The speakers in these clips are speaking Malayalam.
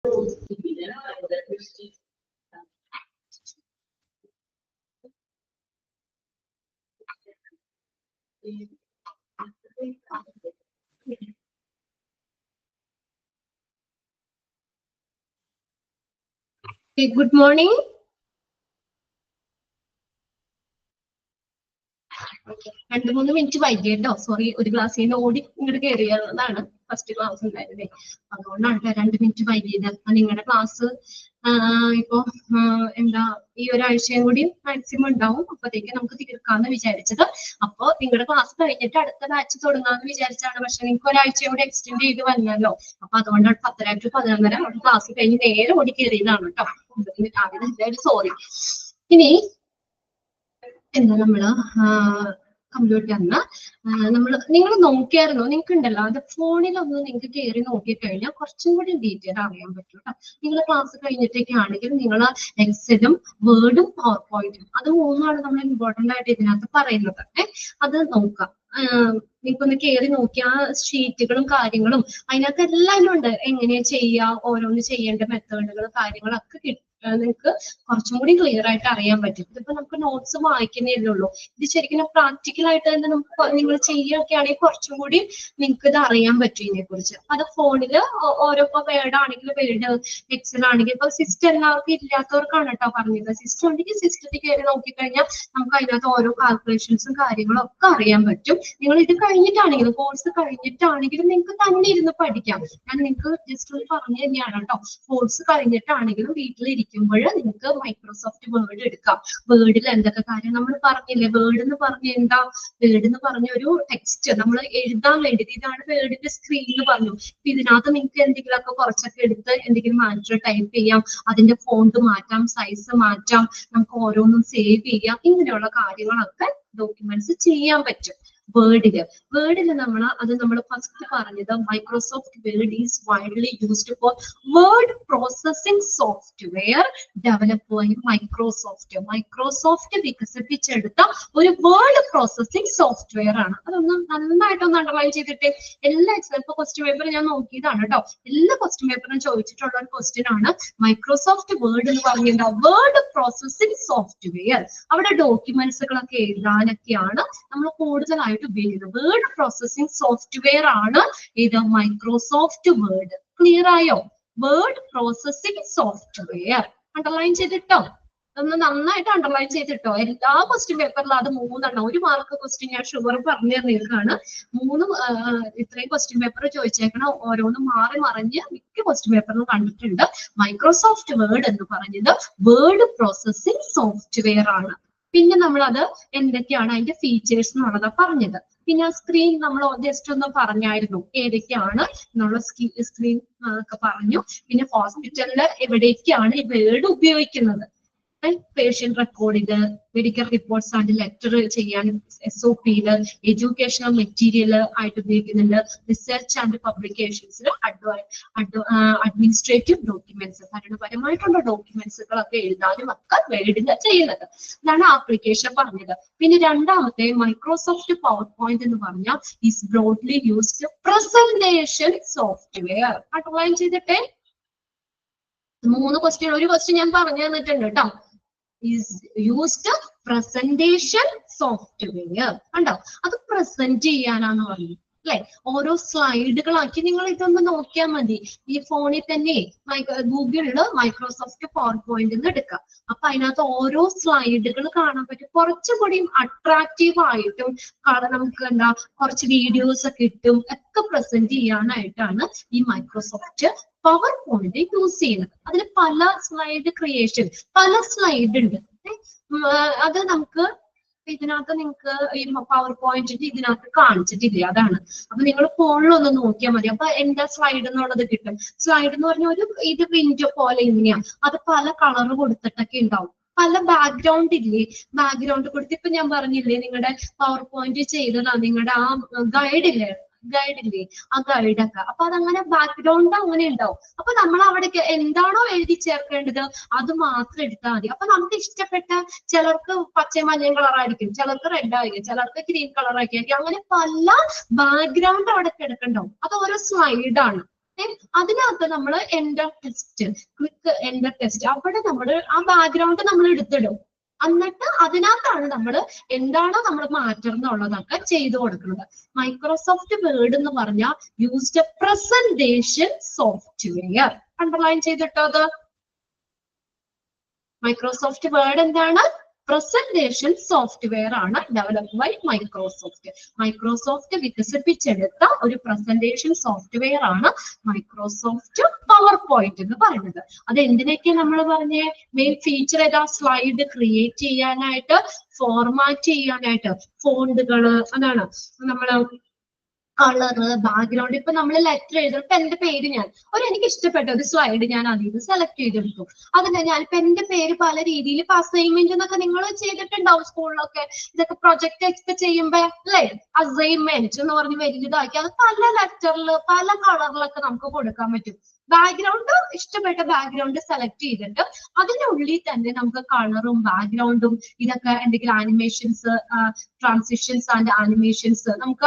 Okay, good morning. രണ്ട് മൂന്ന് മിനിറ്റ് വൈകിട്ടോ, സോറി. ഒരു ക്ലാസ്സിൽ നിന്ന് ഓടി ഇങ്ങോട്ട് കയറിയതാണ്. ഫസ്റ്റ് ക്ലാസ് ഉണ്ടായിരുന്നേ, അതുകൊണ്ടാണ് 2 മിനിറ്റ് വൈകിയത്. നിങ്ങളുടെ ക്ലാസ് ഇപ്പൊ എന്താ ഈ ഒരാഴ്ചയും കൂടി മാക്സിമം ഉണ്ടാവും. അപ്പത്തേക്ക് നമുക്ക് തീർക്കാന്ന് വിചാരിച്ചത്. അപ്പൊ നിങ്ങളുടെ ക്ലാസ് കഴിഞ്ഞിട്ട് അടുത്ത ബാച്ച് തുടങ്ങാന്ന് വിചാരിച്ചാണ്. പക്ഷെ നിങ്ങൾക്ക് ഒരാഴ്ചയും കൂടി എക്സ്റ്റെൻഡ് ചെയ്ത് വന്നല്ലോ. അപ്പൊ അതുകൊണ്ടാണ് 10:30 to 11 ക്ലാസ് കഴിഞ്ഞ് നേരെ ഓടി കയറിയതാണ് കേട്ടോ. ആദ്യം എന്തായാലും സോറി. ഇനി എന്താ നമ്മള് കമ്പ്യൂട്ടറിന് നിങ്ങൾ നോക്കിയായിരുന്നോ? നിങ്ങൾക്ക് ഉണ്ടല്ലോ അത് ഫോണിലൊന്ന് നിങ്ങൾക്ക് കയറി നോക്കിക്കഴിഞ്ഞാൽ കുറച്ചും കൂടി ഡീറ്റെയിൽ അറിയാൻ പറ്റും കേട്ടോ. നിങ്ങൾ ക്ലാസ് കഴിഞ്ഞിട്ടൊക്കെ ആണെങ്കിൽ നിങ്ങൾ എക്സലും വേർഡും പവർ പോയിന്റും അത് മൂന്നാണ് നമ്മൾ ഇമ്പോർട്ടന്റ് ആയിട്ട് ഇതിനകത്ത് പറയുന്നത്. അത് നോക്കാം. നിങ്ങൾക്കൊന്ന് കയറി നോക്കിയ ഷീറ്റുകളും കാര്യങ്ങളും അതിനകത്ത് എല്ലാവരും ഉണ്ട്. എങ്ങനെ ചെയ്യുക, ഓരോന്ന് ചെയ്യേണ്ട മെത്തേഡുകൾ കാര്യങ്ങളൊക്കെ കിട്ടും. നിങ്ങൾക്ക് കുറച്ചും കൂടി ക്ലിയർ ആയിട്ട് അറിയാൻ പറ്റും. ഇതിപ്പോ നമുക്ക് നോട്ട്സ് വായിക്കുന്നേ ഉള്ളൂ. ഇത് ശരിക്കും പ്രാക്ടിക്കൽ ആയിട്ട് തന്നെ നമുക്ക് നിങ്ങൾ ചെയ്യുകയൊക്കെ ആണെങ്കിൽ കുറച്ചും കൂടി നിങ്ങൾക്ക് ഇത് അറിയാൻ പറ്റും ഇതിനെ കുറിച്ച്. അത് ഫോണില് ഓരോ വേർഡ് ആണെങ്കിൽ വേർഡ്, എക്സൽ ആണെങ്കിൽ ഇപ്പൊ സിസ്റ്റം എല്ലാവർക്കും ഇല്ലാത്തവർക്കാണ് കേട്ടോ പറഞ്ഞത്. സിസ്റ്റം ഉണ്ടെങ്കിൽ സിസ്റ്റത്തിൽ കയറി നോക്കിക്കഴിഞ്ഞാൽ നമുക്ക് അതിനകത്ത് ഓരോ കാൽക്കുലേഷൻസും കാര്യങ്ങളും ഒക്കെ അറിയാൻ പറ്റും. നിങ്ങൾ ഇത് കഴിഞ്ഞിട്ടാണെങ്കിലും കോഴ്സ് കഴിഞ്ഞിട്ടാണെങ്കിലും നിങ്ങൾക്ക് തന്നെ ഇരുന്ന് പഠിക്കാം. ഞാൻ നിങ്ങൾക്ക് ജസ്റ്റ് ഒന്ന് പറഞ്ഞു തന്നെയാണ് കേട്ടോ. കോഴ്സ് കഴിഞ്ഞിട്ടാണെങ്കിലും വീട്ടിലിരിക്കുമ്പോൾ നിങ്ങൾക്ക് മൈക്രോസോഫ്റ്റ് വേർഡ് എടുക്കാം. വേർഡിൽ എന്തൊക്കെ കാര്യം നമ്മൾ പറഞ്ഞില്ലേ? വേർഡ് എന്ന് പറഞ്ഞ എന്താ? വേർഡ് എന്ന് പറഞ്ഞ ഒരു ടെക്സ്റ്റ് നമ്മൾ എഴുതാൻ വേണ്ടി, ഇതാണ് വേർഡിന്റെ സ്ക്രീൻ എന്ന് പറഞ്ഞു. ഇതിനകത്ത് നിങ്ങൾക്ക് എന്തെങ്കിലുമൊക്കെ കുറച്ചൊക്കെ എടുത്ത് എന്തെങ്കിലും മാറ്റർ ടൈപ്പ് ചെയ്യാം, അതിന്റെ ഫോണ്ട് മാറ്റാം, സൈസ് മാറ്റാം, നമുക്ക് ഓരോന്നും സേവ് ചെയ്യാം. ഇങ്ങനെയുള്ള കാര്യങ്ങളൊക്കെ ഡോക്യുമെന്റ്സ് ചെയ്യാൻ പറ്റും വേർഡില്. നമ്മൾ ഫസ്റ്റ് പറഞ്ഞത് Microsoft word is widely used for word processing software develop by Microsoft വികസിപ്പിച്ചെടുത്ത ഒരു വേർഡ് പ്രോസസിംഗ് സോഫ്റ്റ്വെയർ ആണ്. അതൊന്നും നന്നായിട്ടൊന്ന് അണ്ടർലൈൻ ചെയ്തിട്ട് എല്ലാ എക്സാമ്പിൾ ക്വസ്റ്റ്യൻ പേപ്പർ ഞാൻ നോക്കിയതാണ് കേട്ടോ. എല്ലാ ക്വസ്റ്റ്യൻ പേപ്പറിനും ചോദിച്ചിട്ടുള്ള ഒരു ക്വസ്റ്റ്യൻ ആണ് മൈക്രോസോഫ്റ്റ് വേർഡ് എന്ന് പറഞ്ഞിട്ടുണ്ടാ വേർഡ് പ്രോസസിംഗ് സോഫ്റ്റ്വെയർ. അവിടെ ഡോക്യുമെന്റ്സുകളൊക്കെ എഴുതാനൊക്കെയാണ് നമ്മൾ കൂടുതലായിട്ട് ഉപയോഗിക്കുന്നത്. വേർഡ് പ്രോസസിംഗ് സോഫ്റ്റ്വെയർ ആണ് ഇത് മൈക്രോസോഫ്റ്റ് വേർഡ്. ക്ലിയർ ആയോ? വേർഡ് പ്രോസസിംഗ് സോഫ്റ്റ്വെയർ അണ്ടർലൈൻ ചെയ്തിട്ടോ. ഒന്ന് നന്നായിട്ട് അണ്ടർലൈൻ ചെയ്തിട്ടോ. എല്ലാ ക്വസ്റ്റ്യൻ പേപ്പറിലും അത് 3 എണ്ണം. 1 മാർക്ക് ക്വസ്റ്റ്യൻ ഞാൻ ഷുഗർ പറഞ്ഞു തന്നേക്കാണ്. 3 ഇത്രയും ക്വസ്റ്റ്യൻ പേപ്പർ ചോദിച്ചേക്കണം. ഓരോന്നും മാറി മറിഞ്ഞ് മിക്ക ക്വസ്റ്റ്യൻ പേപ്പറിലും കണ്ടിട്ടുണ്ട്. മൈക്രോസോഫ്റ്റ് വേർഡ് എന്ന് പറഞ്ഞത് വേർഡ് പ്രോസസിംഗ് സോഫ്റ്റ്വെയർ ആണ്. പിന്നെ നമ്മളത് എന്തൊക്കെയാണ് അതിന്റെ ഫീച്ചേഴ്സ് എന്നുള്ളതാ പറഞ്ഞത്. പിന്നെ സ്ക്രീൻ നമ്മൾ ജസ്റ്റ് ഒന്ന് പറഞ്ഞായിരുന്നു ഏതൊക്കെയാണ് എന്നുള്ള സ്ക്രീൻ ഒക്കെ പറഞ്ഞു. പിന്നെ ഹോസ്പിറ്റലില് എവിടേക്കാണ് ഈ വേർഡ് ഉപയോഗിക്കുന്നത്? പേഷ്യന്റ് റെക്കോർഡില്, മെഡിക്കൽ റിപ്പോർട്ട്സ് ആൻഡ് ലെറ്റർ ചെയ്യാൻ SOPയില്, എഡ്യൂക്കേഷണൽ മെറ്റീരിയൽ ആയിട്ട് ഉപയോഗിക്കുന്നുണ്ട്. റിസർച്ച് ആൻഡ് പബ്ലിക്കേഷൻസിൽ, അഡ്മിനിസ്ട്രേറ്റീവ് ഡോക്യുമെന്റ്സ്, ഭരണപരമായിട്ടുള്ള ഡോക്യുമെന്റ്സുകളൊക്കെ എഴുതാനും ഒക്കെ വേർഡില് ചെയ്യുന്നത്. ഇതാണ് ആപ്ലിക്കേഷൻ പറഞ്ഞത്. പിന്നെ രണ്ടാമത്തെ മൈക്രോസോഫ്റ്റ് പവർ പോയിന്റ് എന്ന് പറഞ്ഞാൽ is broadly used presentation software. Underline ചെയ്തിട്ടെ. 3 ക്വസ്റ്റ്യൻ, ഒരു ക്വസ്റ്റ്യൻ ഞാൻ പറഞ്ഞു തന്നിട്ടുണ്ട് കേട്ടോ. is used presentation software. കണ്ടോ? അത് പ്രസന്റ് ചെയ്യാനാന്ന് പറഞ്ഞു അല്ലെ? ഓരോ സ്ലൈഡുകളാക്കി നിങ്ങൾ ഇതൊന്ന് നോക്കിയാൽ മതി. ഈ ഫോണിൽ തന്നെ ഗൂഗിളില് മൈക്രോസോഫ്റ്റ് പവർ പോയിന്റ് എടുക്കാം. അപ്പൊ അതിനകത്ത് ഓരോ സ്ലൈഡുകൾ കാണാൻ പറ്റും. കുറച്ചുകൂടി അട്രാക്റ്റീവ് ആയിട്ടും നമുക്ക് എന്താ കുറച്ച് വീഡിയോസ് ഒക്കെ ഇട്ടും ഒക്കെ പ്രസന്റ് ചെയ്യാനായിട്ടാണ് ഈ മൈക്രോസോഫ്റ്റ് പവർ പോയിന്റ് യൂസ് ചെയ്യുന്നത്. അതിൽ പല സ്ലൈഡ് ക്രിയേഷൻ, പല സ്ലൈഡ് ഉണ്ട്. അത് നമുക്ക് ഇതിനകത്ത് നിങ്ങൾക്ക് ഈ പവർ പോയിന്റിന്റെ ഇതിനകത്ത് കാണിച്ചിട്ടില്ല. അതാണ്. അപ്പൊ നിങ്ങൾ ഫോണിലൊന്ന് നോക്കിയാൽ മതി. അപ്പൊ എന്താ സ്ലൈഡ് എന്നുള്ളത് കിട്ടും. സ്ലൈഡ് എന്ന് പറഞ്ഞ ഒരു ഇത് വിൻഡോ പോലെ ഇങ്ങനെയാ. അത് പല കളർ കൊടുത്തിട്ടൊക്കെ ഉണ്ടാവും. പല ബാക്ക്ഗ്രൗണ്ട് ഇല്ലേ? ബാക്ക്ഗ്രൗണ്ട് കൊടുത്ത് ഇപ്പൊ ഞാൻ പറഞ്ഞില്ലേ നിങ്ങളുടെ പവർ പോയിന്റ് ചെയ്തതാ നിങ്ങളുടെ ആ ഗൈഡില്ലേ, ആ ഗൈഡൊക്കെ. അപ്പൊ അതങ്ങനെ ബാക്ക്ഗ്രൗണ്ട് അങ്ങനെ ഉണ്ടാവും. അപ്പൊ നമ്മൾ അവിടേക്ക് എന്താണോ എഴുതി ചേർക്കേണ്ടത് അത് മാത്രം എടുത്താൽ മതി. അപ്പൊ നമുക്ക് ഇഷ്ടപ്പെട്ട, ചിലർക്ക് പച്ചയും മഞ്ഞയും കളറായിരിക്കും, ചിലർക്ക് റെഡ് ആയിരിക്കും, ചിലർക്ക് ഗ്രീൻ കളർ ആയിരിക്കും. അങ്ങനെ പല ബാക്ക്ഗ്രൗണ്ട് അവിടെ കിടക്കണ്ടാവും. അത് ഓരോ സ്ലൈഡാണ്. അതിനകത്ത് നമ്മൾ enter test, click enter test, അവിടെ നമ്മൾ ആ ബാക്ക്ഗ്രൗണ്ട് നമ്മൾ എടുത്തിടും. എന്നിട്ട് അതിനകത്താണ് നമ്മൾ എന്താണോ നമ്മൾ മാറ്റുന്നുള്ളതൊക്കെ ചെയ്തു കൊടുക്കുന്നത്. മൈക്രോസോഫ്റ്റ് വേർഡ് എന്ന് പറഞ്ഞാൽ used a presentation software. Underline ചെയ്തിട്ടോ അത്. മൈക്രോസോഫ്റ്റ് വേർഡ് എന്താണ്? പ്രസന്റേഷൻ സോഫ്റ്റ്വെയർ ആണ്, ഡെവലപ്ഡ് ബൈ മൈക്രോസോഫ്റ്റ്. മൈക്രോസോഫ്റ്റ് വികസിപ്പിച്ചെടുത്ത ഒരു പ്രസന്റേഷൻ സോഫ്റ്റ്വെയർ ആണ് മൈക്രോസോഫ്റ്റ് പവർ പോയിന്റ് എന്ന് പറയുന്നത്. അത് എന്തിനൊക്കെ നമ്മൾ പറഞ്ഞേ? മെയിൻ ഫീച്ചർ ഏതാ? സ്ലൈഡ് ക്രിയേറ്റ് ചെയ്യാനായിട്ട്, ഫോർമാറ്റ് ചെയ്യാനായിട്ട്, ഫോണ്ടുകള്, അതാണ് നമ്മള് കളറ്, ബാക്ക്ഗ്രൗണ്ട്. ഇപ്പൊ നമ്മൾ ലെറ്റർ എഴുതും. ഇപ്പൊ എന്റെ പേര് ഞാൻ എനിക്ക് ഇഷ്ടപ്പെട്ട ഒരു സ്ലൈഡ് ഞാൻ അതിൽ സെലക്ട് ചെയ്തെടുത്തു. അതിന് ഞാനിപ്പോ എന്റെ പേര് പല രീതിയിൽ ഇപ്പൊ അസൈൻമെന്റ് എന്നൊക്കെ നിങ്ങൾ ചെയ്തിട്ടുണ്ടാവും സ്കൂളിലൊക്കെ. ഇതൊക്കെ പ്രൊജക്ട് ഒക്കെ ചെയ്യുമ്പോ അല്ലേ, അസൈൻമെന്റ് എന്ന് പറഞ്ഞ് വലുതാക്കി അത് പല ലെറ്ററിൽ പല കളറിലൊക്കെ നമുക്ക് കൊടുക്കാൻ പറ്റും. ബാക്ക്ഗ്രൗണ്ട് ഇഷ്ടപ്പെട്ട ബാക്ക്ഗ്രൗണ്ട് സെലക്ട് ചെയ്തിട്ട് അതിനുള്ളിൽ തന്നെ നമുക്ക് കളറും ബാക്ക്ഗ്രൗണ്ടും ഇതൊക്കെ എന്തെങ്കിലും ആനിമേഷൻസ്, ട്രാൻസിഷൻസ് ആൻഡ് ആനിമേഷൻസ് നമുക്ക്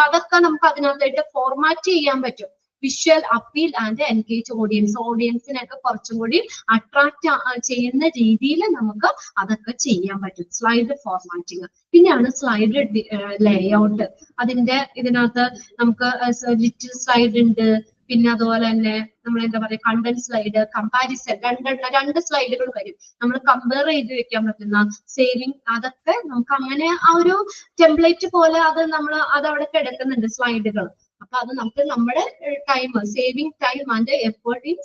അതിനകത്തായിട്ട് ഫോർമാറ്റ് ചെയ്യാൻ പറ്റും. Visual appeal and engage audience, ഓഡിയൻസിനൊക്കെ കുറച്ചും കൂടി അട്രാക്ട് ചെയ്യുന്ന രീതിയിൽ നമുക്ക് അതൊക്കെ ചെയ്യാൻ പറ്റും. Slide formatting. പിന്നെയാണ് സ്ലൈഡ് ലേഔട്ട്. ഇതിനകത്ത് നമുക്ക് ലിറ്റിൽ സ്ലൈഡ് ഉണ്ട്, പിന്നെ അതുപോലെ തന്നെ നമ്മൾ എന്താ പറയുക, കണ്ടന്റ് സ്ലൈഡ്, കമ്പാരിസൺ, രണ്ട് സ്ലൈഡുകൾ വരും. നമ്മൾ കമ്പയർ ചെയ്ത് വെക്കാൻ പറ്റുന്ന സേവിങ്, അതൊക്കെ നമുക്ക് അങ്ങനെ ആ ഒരു ടെംപ്ലേറ്റ് പോലെ അതവിടെ കിടക്കുന്നുണ്ട് സ്ലൈഡുകൾ. അപ്പൊ അത് നമുക്ക് നമ്മുടെ time, saving time and effort in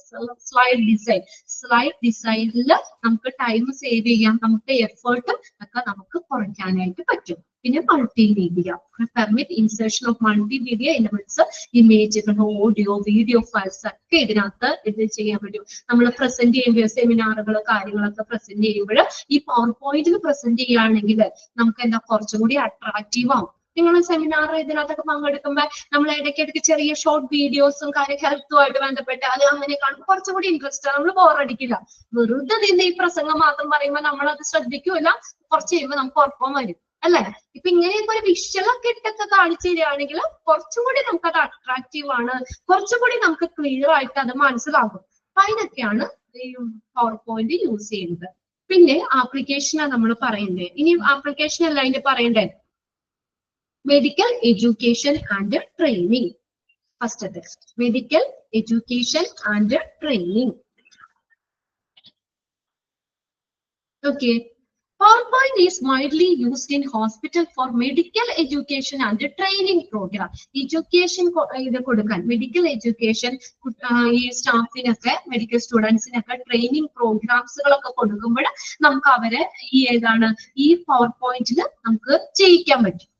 slide design. Slide ഡിസൈനിൽ നമുക്ക് ടൈം സേവ് ചെയ്യാം, നമുക്ക് എഫേർട്ടും ഒക്കെ നമുക്ക് കുറയ്ക്കാനായിട്ട് പറ്റും. പിന്നെ multimedia, permit insertion of multimedia elements, ഇമേജുകൾ, ഓഡിയോ, വീഡിയോ ഫയൽസ് ഒക്കെ ഇതിനകത്ത് ഇത് ചെയ്യാൻ പറ്റും. നമ്മൾ പ്രസന്റ് ചെയ്യുമ്പോൾ സെമിനാറുകൾ കാര്യങ്ങളൊക്കെ പ്രസന്റ് ചെയ്യുമ്പോൾ ഈ പവർ പോയിന്റിൽ പ്രസന്റ് ചെയ്യുകയാണെങ്കിൽ നമുക്ക് എന്താ കുറച്ചും കൂടി അട്രാക്റ്റീവ് ആവും. നിങ്ങൾ സെമിനാർ ഇതിനകത്തൊക്കെ പങ്കെടുക്കുമ്പോൾ നമ്മൾ ഇടയ്ക്കിടയ്ക്ക് ചെറിയ ഷോർട്ട് വീഡിയോസും ഹെൽത്തുമായിട്ട് ബന്ധപ്പെട്ട് അത് അങ്ങനെ കാണുമ്പോൾ കുറച്ചും കൂടി ഇൻട്രസ്റ്റ് ആണ്. നമ്മൾ ബോറടിക്കില്ല. വെറുതെ നിന്ന് ഈ പ്രസംഗം മാത്രം പറയുമ്പോൾ നമ്മളത് ശ്രദ്ധിക്കൂല. കുറച്ച് കഴിയുമ്പോൾ നമുക്ക് ഉറക്കം വരും അല്ലെ? ഇപ്പൊ ഇങ്ങനെയൊക്കെ ഒരു വിഷ്വലൊക്കെ ഇട്ടൊക്കെ കാണിച്ചു തരികയാണെങ്കിൽ കുറച്ചും കൂടി നമുക്ക് അത് അട്രാക്റ്റീവ് ആണ്, കുറച്ചും കൂടി നമുക്ക് ക്ലിയർ ആയിട്ട് അത് മനസ്സിലാകും. അപ്പൊ അതിനൊക്കെയാണ് ഈ പവർ പോയിന്റ് യൂസ് ചെയ്യുന്നത്. പിന്നെ ആപ്ലിക്കേഷനാണ് നമ്മൾ പറയണ്ടേ. ഇനി ആപ്ലിക്കേഷൻ അല്ല അതിന്റെ പറയണ്ടേ, മെഡിക്കൽ എഡ്യൂക്കേഷൻ ആൻഡ് ട്രെയിനിങ്. ഫസ്റ്റത്തെ medical education and training. Okay, PowerPoint is widely used in hospital for medical education and training program. Education ഇത് കൊടുക്കാൻ, മെഡിക്കൽ എഡ്യൂക്കേഷൻ ഈ സ്റ്റാഫിനൊക്കെ, മെഡിക്കൽ സ്റ്റുഡൻസിനൊക്കെ ട്രെയിനിങ് പ്രോഗ്രാംസുകളൊക്കെ കൊടുക്കുമ്പോൾ നമുക്ക് അവരെ ഈ പവർ പോയിന്റിൽ നമുക്ക് ചെയ്യിക്കാൻ പറ്റും.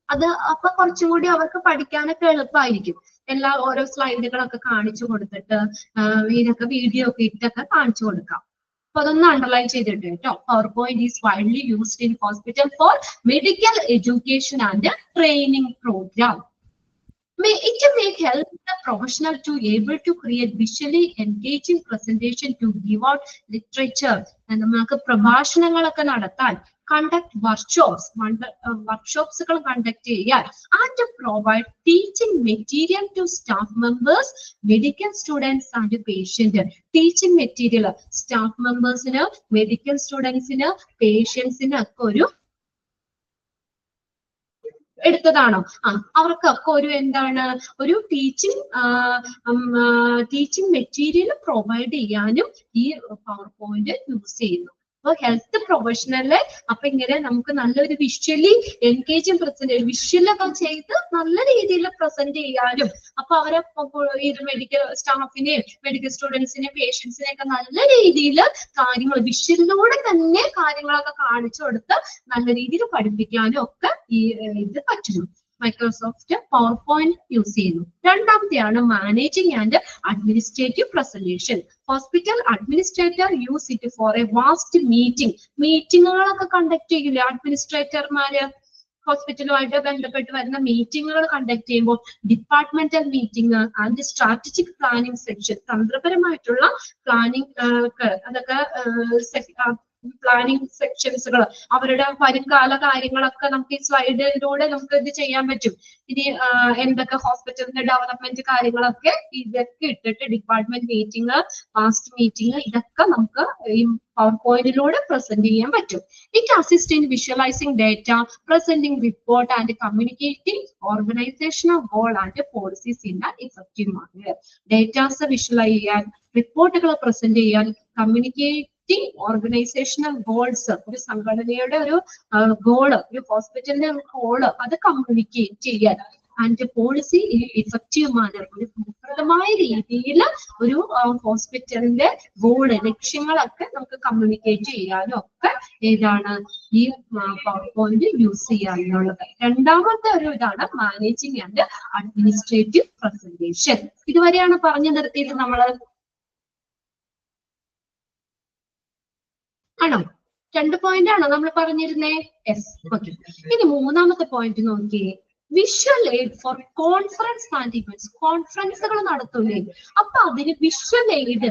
അത് അപ്പൊ കുറച്ചും കൂടി അവർക്ക് പഠിക്കാനൊക്കെ എളുപ്പമായിരിക്കും. ഓരോ സ്ലൈഡുകളൊക്കെ കാണിച്ചു കൊടുത്തിട്ട് ഇതിനൊക്കെ വീഡിയോ ഒക്കെ ഇട്ടൊക്കെ കാണിച്ചു കൊടുക്കാം. അപ്പൊ അതൊന്ന് അണ്ടർലൈൻ ചെയ്തിട്ട് കേട്ടോ. PowerPoint is widely used in hospital for medical education and training program. It may help the professional to able to create visually engaging presentation to give out literature. നമുക്ക് പ്രഭാഷണങ്ങളൊക്കെ നടത്താൻ, conduct workshops conduct ചെയ്യാൻ, and provide teaching material to staff members, medical students and patient. Teaching material staff members-ന്, medical students-ന്, patients-ന് ഒക്കെ ഒരു എടുത്തതാണോ? അവർക്കൊക്കെ ഒരു ടീച്ചിങ് മെറ്റീരിയൽ പ്രൊവൈഡ് ചെയ്യാനും ഈ പവർ പോയിന്റ് യൂസ് ചെയ്യുന്നു. അപ്പൊ ഹെൽത്ത് പ്രൊഫഷണലില് അപ്പൊ ഇങ്ങനെ നമുക്ക് നല്ലൊരു വിഷ്വലി എൻഗേജിങ് പ്രസന്റ്, വിഷ്വലൊക്കെ ചെയ്ത് നല്ല രീതിയിൽ പ്രസന്റ് ചെയ്യാനും, അപ്പൊ അവരെ ഇത് മെഡിക്കൽ സ്റ്റാഫിനെയും മെഡിക്കൽ സ്റ്റുഡൻസിനെയും പേഷ്യൻസിനെയും ഒക്കെ നല്ല രീതിയിൽ കാര്യങ്ങൾ വിഷ്വലിലൂടെ തന്നെ കാര്യങ്ങളൊക്കെ കാണിച്ചു കൊടുത്ത് നല്ല രീതിയിൽ പഠിപ്പിക്കാനും ഒക്കെ ഇത് പറ്റുന്നു. മൈക്രോസോഫ്റ്റ് പവർ പോയിന്റ് യൂസ് ചെയ്യുന്നു. രണ്ടാമത്തെയാണ് managing and administrative presentation. Hospital administrator use it for a vast മീറ്റിങ്ങുകളൊക്കെ കണ്ടക്ട് ചെയ്യില്ലേ അഡ്മിനിസ്ട്രേറ്റർമാര്? ഹോസ്പിറ്റലുമായിട്ട് ബന്ധപ്പെട്ട് വരുന്ന മീറ്റിങ്ങുകൾ കണ്ടക്ട് ചെയ്യുമ്പോൾ departmental meeting and strategic planning section, തന്ത്രപരമായിട്ടുള്ള പ്ലാനിങ് അതൊക്കെ പ്ലാനിങ് സെക്ഷൻസുകൾ, അവരുടെ വരുംകാല കാര്യങ്ങളൊക്കെ നമുക്ക് ഈ സ്ലൈഡിലൂടെ നമുക്ക് ഇത് ചെയ്യാൻ പറ്റും. ഇനി എന്തൊക്കെ ഹോസ്പിറ്റലിന്റെ ഡെവലപ്മെന്റ് കാര്യങ്ങളൊക്കെ ഇതൊക്കെ ഇട്ടിട്ട് ഡിപ്പാർട്ട്മെന്റ് മീറ്റിംഗ്, പാസ്റ്റ് മീറ്റിംഗ്, ഇതൊക്കെ നമുക്ക് ഈ PowerPoint-ലൂടെ പ്രസന്റ് ചെയ്യാൻ പറ്റും. It assists in visualizing data, presenting report and communicating organizational goal and policies in an effective manner. Datas visualize ചെയ്യാൻ, റിപ്പോർട്ടുകൾ പ്രസന്റ് ചെയ്യാൻ, കമ്മ്യൂണിക്കേറ്റിംഗ് ഓർഗനൈസേഷണൽ ഗോൾസ്, ഒരു സംഘടനയുടെ ഒരു ഗോള്, ഒരു ഹോസ്പിറ്റലിന്റെ ഗോള് അത് കമ്മ്യൂണിക്കേറ്റ് ചെയ്യാൻ, ആൻഡ് പോളിസി ഇഫക്റ്റീവ് മാനർ, ഒരു ഫലപ്രദമായ രീതിയിൽ ഒരു ഹോസ്പിറ്റലിന്റെ ഗോള്, ലക്ഷ്യങ്ങളൊക്കെ നമുക്ക് കമ്മ്യൂണിക്കേറ്റ് ചെയ്യാനും ഒക്കെ ഏതാണ് ഈ PowerPoint യൂസ് ചെയ്യാനുള്ളത്. രണ്ടാമത്തെ ഒരു ഇതാണ് മാനേജിങ് ആൻഡ് അഡ്മിനിസ്ട്രേറ്റീവ് പ്രസന്റേഷൻ. ഇതുവരെയാണ് പറഞ്ഞു നിർത്തിയത് നമ്മള്, ആണോ? 2 പോയിന്റ് ആണോ നമ്മൾ പറഞ്ഞിരുന്നേ? Yes, okay. ഇനി മൂന്നാമത്തെ പോയിന്റ് നോക്കിയേ, visual aid for conference and events. കോൺഫറൻസുകൾ നടത്തൂലേ, അപ്പൊ അതിന് വിഷ്വൽ എയ്ഡ്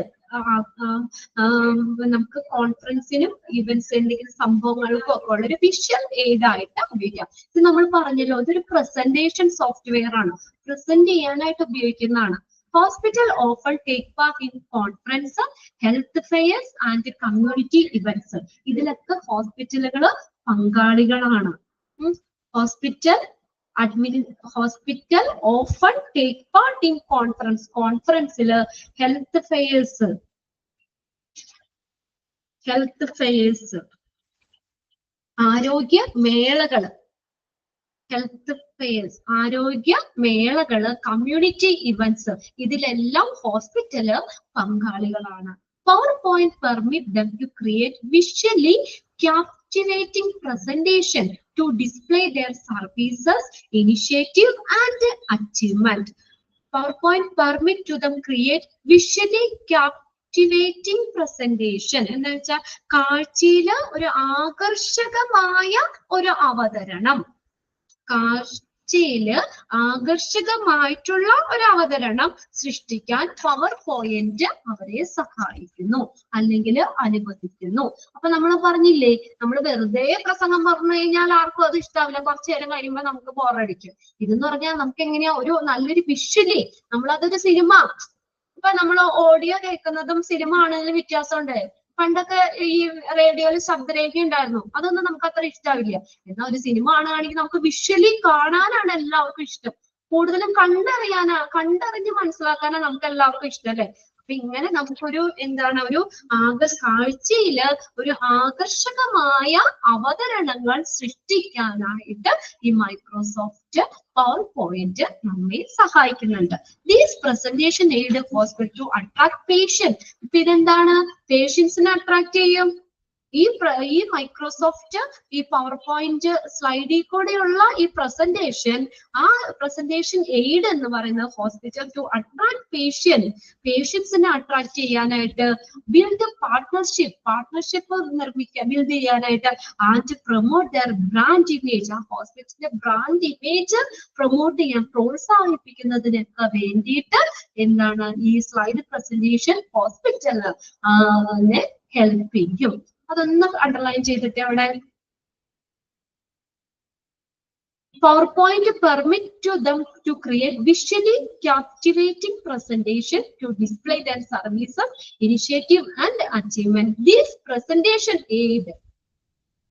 നമുക്ക് കോൺഫറൻസിനും ഇവന്റ്സ് എന്തെങ്കിലും സംഭവങ്ങൾക്കും ഒക്കെ ഉള്ള ഒരു വിഷ്വൽ എയ്ഡ് ആയിട്ട് ഉപയോഗിക്കാം. ഇത് നമ്മൾ പറഞ്ഞല്ലോ, ഇതൊരു പ്രസന്റേഷൻ സോഫ്റ്റ്വെയർ ആണ്, പ്രസന്റ് ചെയ്യാനായിട്ട് ഉപയോഗിക്കുന്നതാണ്. Hospital often take part in conference, health fairs and community events. ഇതിലൊക്കെ ഹോസ്പിറ്റലുകൾ പങ്കാളികളാണ്. Hospital often take part in കോൺഫറൻസില്, ഹെൽത്ത് ഫെയേഴ്സ്, ആരോഗ്യ മേളകള്, ഹെൽത്ത് ഫെയർസ്, ആരോഗ്യ മേളകള്, കമ്മ്യൂണിറ്റി ഇവന്റ്സ്, ഇതിലെല്ലാം ഹോസ്പിറ്റല് പങ്കാളികളാണ്. PowerPoint permit them to create visually captivating presentation to display their services, initiative and achievement. PowerPoint permit to them create visually captivating presentation. എന്ന് വെച്ചാൽ കാഴ്ചയില് ഒരു ആകർഷകമായ ഒരു അവതരണം, കാഴ്ചയില് ആകർഷകമായിട്ടുള്ള ഒരു അവതരണം സൃഷ്ടിക്കാൻ PowerPoint അവരെ സഹായിക്കുന്നു അല്ലെങ്കിൽ അനുവദിക്കുന്നു. അപ്പൊ നമ്മൾ പറഞ്ഞില്ലേ, നമ്മൾ വെറുതെ പ്രസംഗം പറഞ്ഞു കഴിഞ്ഞാൽ ആർക്കും അത് ഇഷ്ടാവില്ല, കുറച്ചു നേരം കഴിയുമ്പോൾ നമുക്ക് ബോറടിക്കും. ഇതെന്ന് പറഞ്ഞാൽ നമുക്ക് എങ്ങനെയാ ഒരു നല്ലൊരു വിഷ്വലി, നമ്മളതൊരു സിനിമ, ഇപ്പൊ നമ്മൾ ഓഡിയോ കേൾക്കുന്നതും സിനിമ ആണെങ്കിലും വ്യത്യാസമുണ്ട്. പണ്ടൊക്കെ ഈ റേഡിയോയിൽ ശബ്ദരേഖ ഉണ്ടായിരുന്നു, അതൊന്നും നമുക്ക് അത്ര ഇഷ്ടാവില്ല. എന്നാൽ ഒരു സിനിമ കാണുകയാണെങ്കിൽ നമുക്ക് വിഷ്വലി കാണാനാണ് എല്ലാവർക്കും ഇഷ്ടം, കൂടുതലും കണ്ടറിഞ്ഞ് മനസ്സിലാക്കാനാണ് നമുക്ക് എല്ലാവർക്കും ഇഷ്ടം, അല്ലെ? അപ്പൊ ഇങ്ങനെ നമുക്കൊരു എന്താണ്, ഒരു കാഴ്ചയില് ഒരു ആകർഷകമായ അവതരണങ്ങൾ സൃഷ്ടിക്കാനായിട്ട് ഈ മൈക്രോസോഫ്റ്റ് PowerPoint നമ്മെ സഹായിക്കുന്നുണ്ട്. These presentation aid hospital to attract patient. ഇപ്പൊ ഇതെന്താണ്, പേഷ്യൻസിനെ അട്രാക്ട് ചെയ്യും. ഈ മൈക്രോസോഫ്റ്റ് ഈ PowerPoint സ്ലൈഡിൽ കൂടെയുള്ള ഈ പ്രസന്റേഷൻ, ആ പ്രസന്റേഷൻ എയ്ഡ് എന്ന് പറയുന്നത് ഹോസ്പിറ്റൽ ടു അട്രാക്ട് പേഷ്യൻസിനെ അട്രാക്ട് ചെയ്യാനായിട്ട്, ബിൽഡ് പാർട്ട്ണർഷിപ്പ് ബിൽഡ് ചെയ്യാനായിട്ട്, and promote there brand image, ആ ഹോസ്പിറ്റലിന്റെ ബ്രാൻഡ് ഇമേജ് പ്രൊമോട്ട് ചെയ്യാൻ, പ്രോത്സാഹിപ്പിക്കുന്നതിനൊക്കെ വേണ്ടിയിട്ട് എന്താണ് ഈ സ്ലൈഡ് പ്രസന്റേഷൻ ഹോസ്പിറ്റലിനെ ഹെൽപ്പ് ചെയ്യും. അതൊന്ന് അണ്ടർലൈൻ ചെയ്തിട്ട് അവിടെ, PowerPoint permit to them to create visually captivating presentation to display their services, initiative and achievement. This presentation aid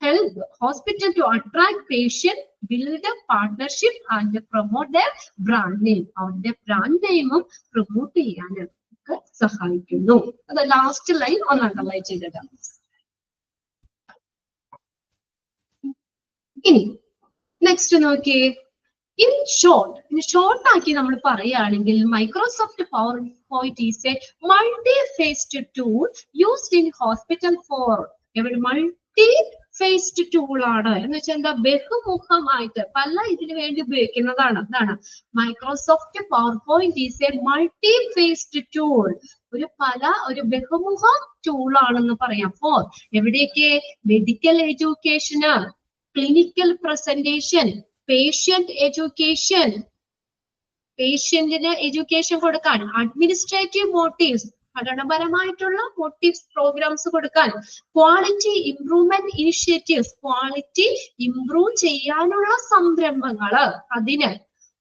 help hospital to attract patient, build a partnership and promote their brand name. അവരുടെ brand name പ്രൊമോട്ട് ചെയ്യാനൊക്കെ സഹായിക്കുന്നു. അത് ലാസ്റ്റ് ലൈൻ ഒന്ന് അണ്ടർലൈൻ ചെയ്തിട്ടാണ്. ഇനി നെക്സ്റ്റ് നോക്കിയേ, ഇൻ ഷോർട്ട് ആക്കി നമ്മൾ പറയുകയാണെങ്കിൽ, Microsoft PowerPoint is a multi faced tool used in hospital for, multi faced tool ആണ് എന്ന് വെച്ചാൽ എന്താ, ബഹുമുഖമായിട്ട് പല ഇതിനു വേണ്ടി ഉപയോഗിക്കുന്നതാണ്. അതാണ് Microsoft PowerPoint is a multi faced tool, ഒരു ബഹുമുഖ ടൂൾ ആണെന്ന് പറയാം. ഫോർ എവിടെയൊക്കെ, medical education, clinical presentation, patient education, പേഷ്യന്റിന് എഡ്യൂക്കേഷൻ കൊടുക്കാൻ, അഡ്മിനിസ്ട്രേറ്റീവ് മോട്ടീവ്സ്, പഠനപരമായിട്ടുള്ള മോട്ടീവ്സ് പ്രോഗ്രാംസ് കൊടുക്കാൻ, quality improvement initiatives, quality improve ചെയ്യാനുള്ള സംരംഭങ്ങള്, അതിന്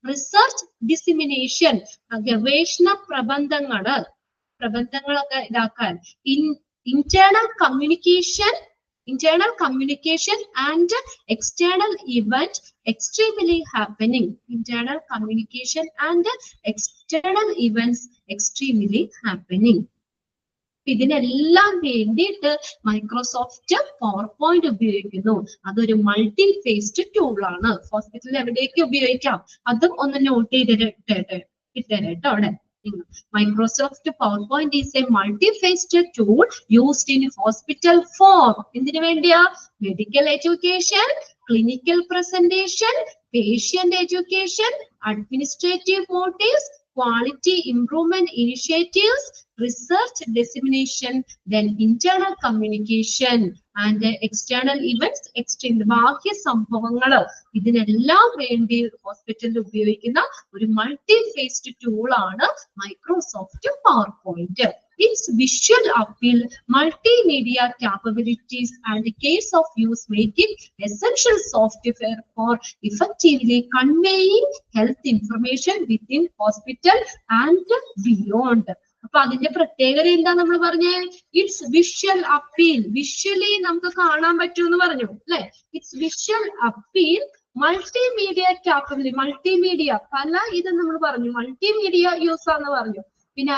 റിസർച്ച് ഡിസിമിനേഷൻ, ഗവേഷണ പ്രബന്ധങ്ങളൊക്കെ ഇതാക്കാൻ, internal communication and external event extremely happening. Internal communication and external events extremely happening. ഇതിനെല്ലാം വേണ്ടിയിട്ട് മൈക്രോസോഫ്റ്റ് പവർ പോയിന്റ് ഉപയോഗിക്കുന്നു. അതൊരു മൾട്ടി ഫേസ്ഡ് ടൂൾ ആണ്. ഹോസ്പിറ്റലിൽ എവിടേക്ക് ഉപയോഗിക്കാം അതും ഒന്ന് നോട്ട് ചെയ്തിട്ട് ഇട്ടേട്ടോ അവിടെ. Microsoft PowerPoint is a multi-faced tool used in hospital form. എന്തിനു വേണ്ടിയാ? Medical education, clinical presentation, patient education, administrative motifs, quality improvement initiatives, research dissemination, then internal communication and external events, ബാഹ്യ സംഭവങ്ങൾ, ഇതിനെല്ലാം വേണ്ടി ഹോസ്പിറ്റലിൽ ഉപയോഗിക്കുന്ന ഒരു മൾട്ടി ഫേസ്ഡ് ടൂൾ ആണ് Microsoft power point. Its visual appeal, multimedia capabilities and case of use make it essential software for effectively conveying health information within hospital and beyond. അപ്പൊ അതിന്റെ പ്രത്യേകത എന്താ നമ്മൾ പറഞ്ഞേ? ഇറ്റ്സ് വിഷ്വൽ അപ്പീൽ, വിഷ്വലി നമുക്ക് കാണാൻ പറ്റുമെന്ന് പറഞ്ഞു അല്ലെ? It's visual appeal, multimedia capability, multimedia പല ഇത് നമ്മൾ പറഞ്ഞു, മൾട്ടിമീഡിയ യൂസ് ആണെന്ന് പറഞ്ഞു. പിന്നെ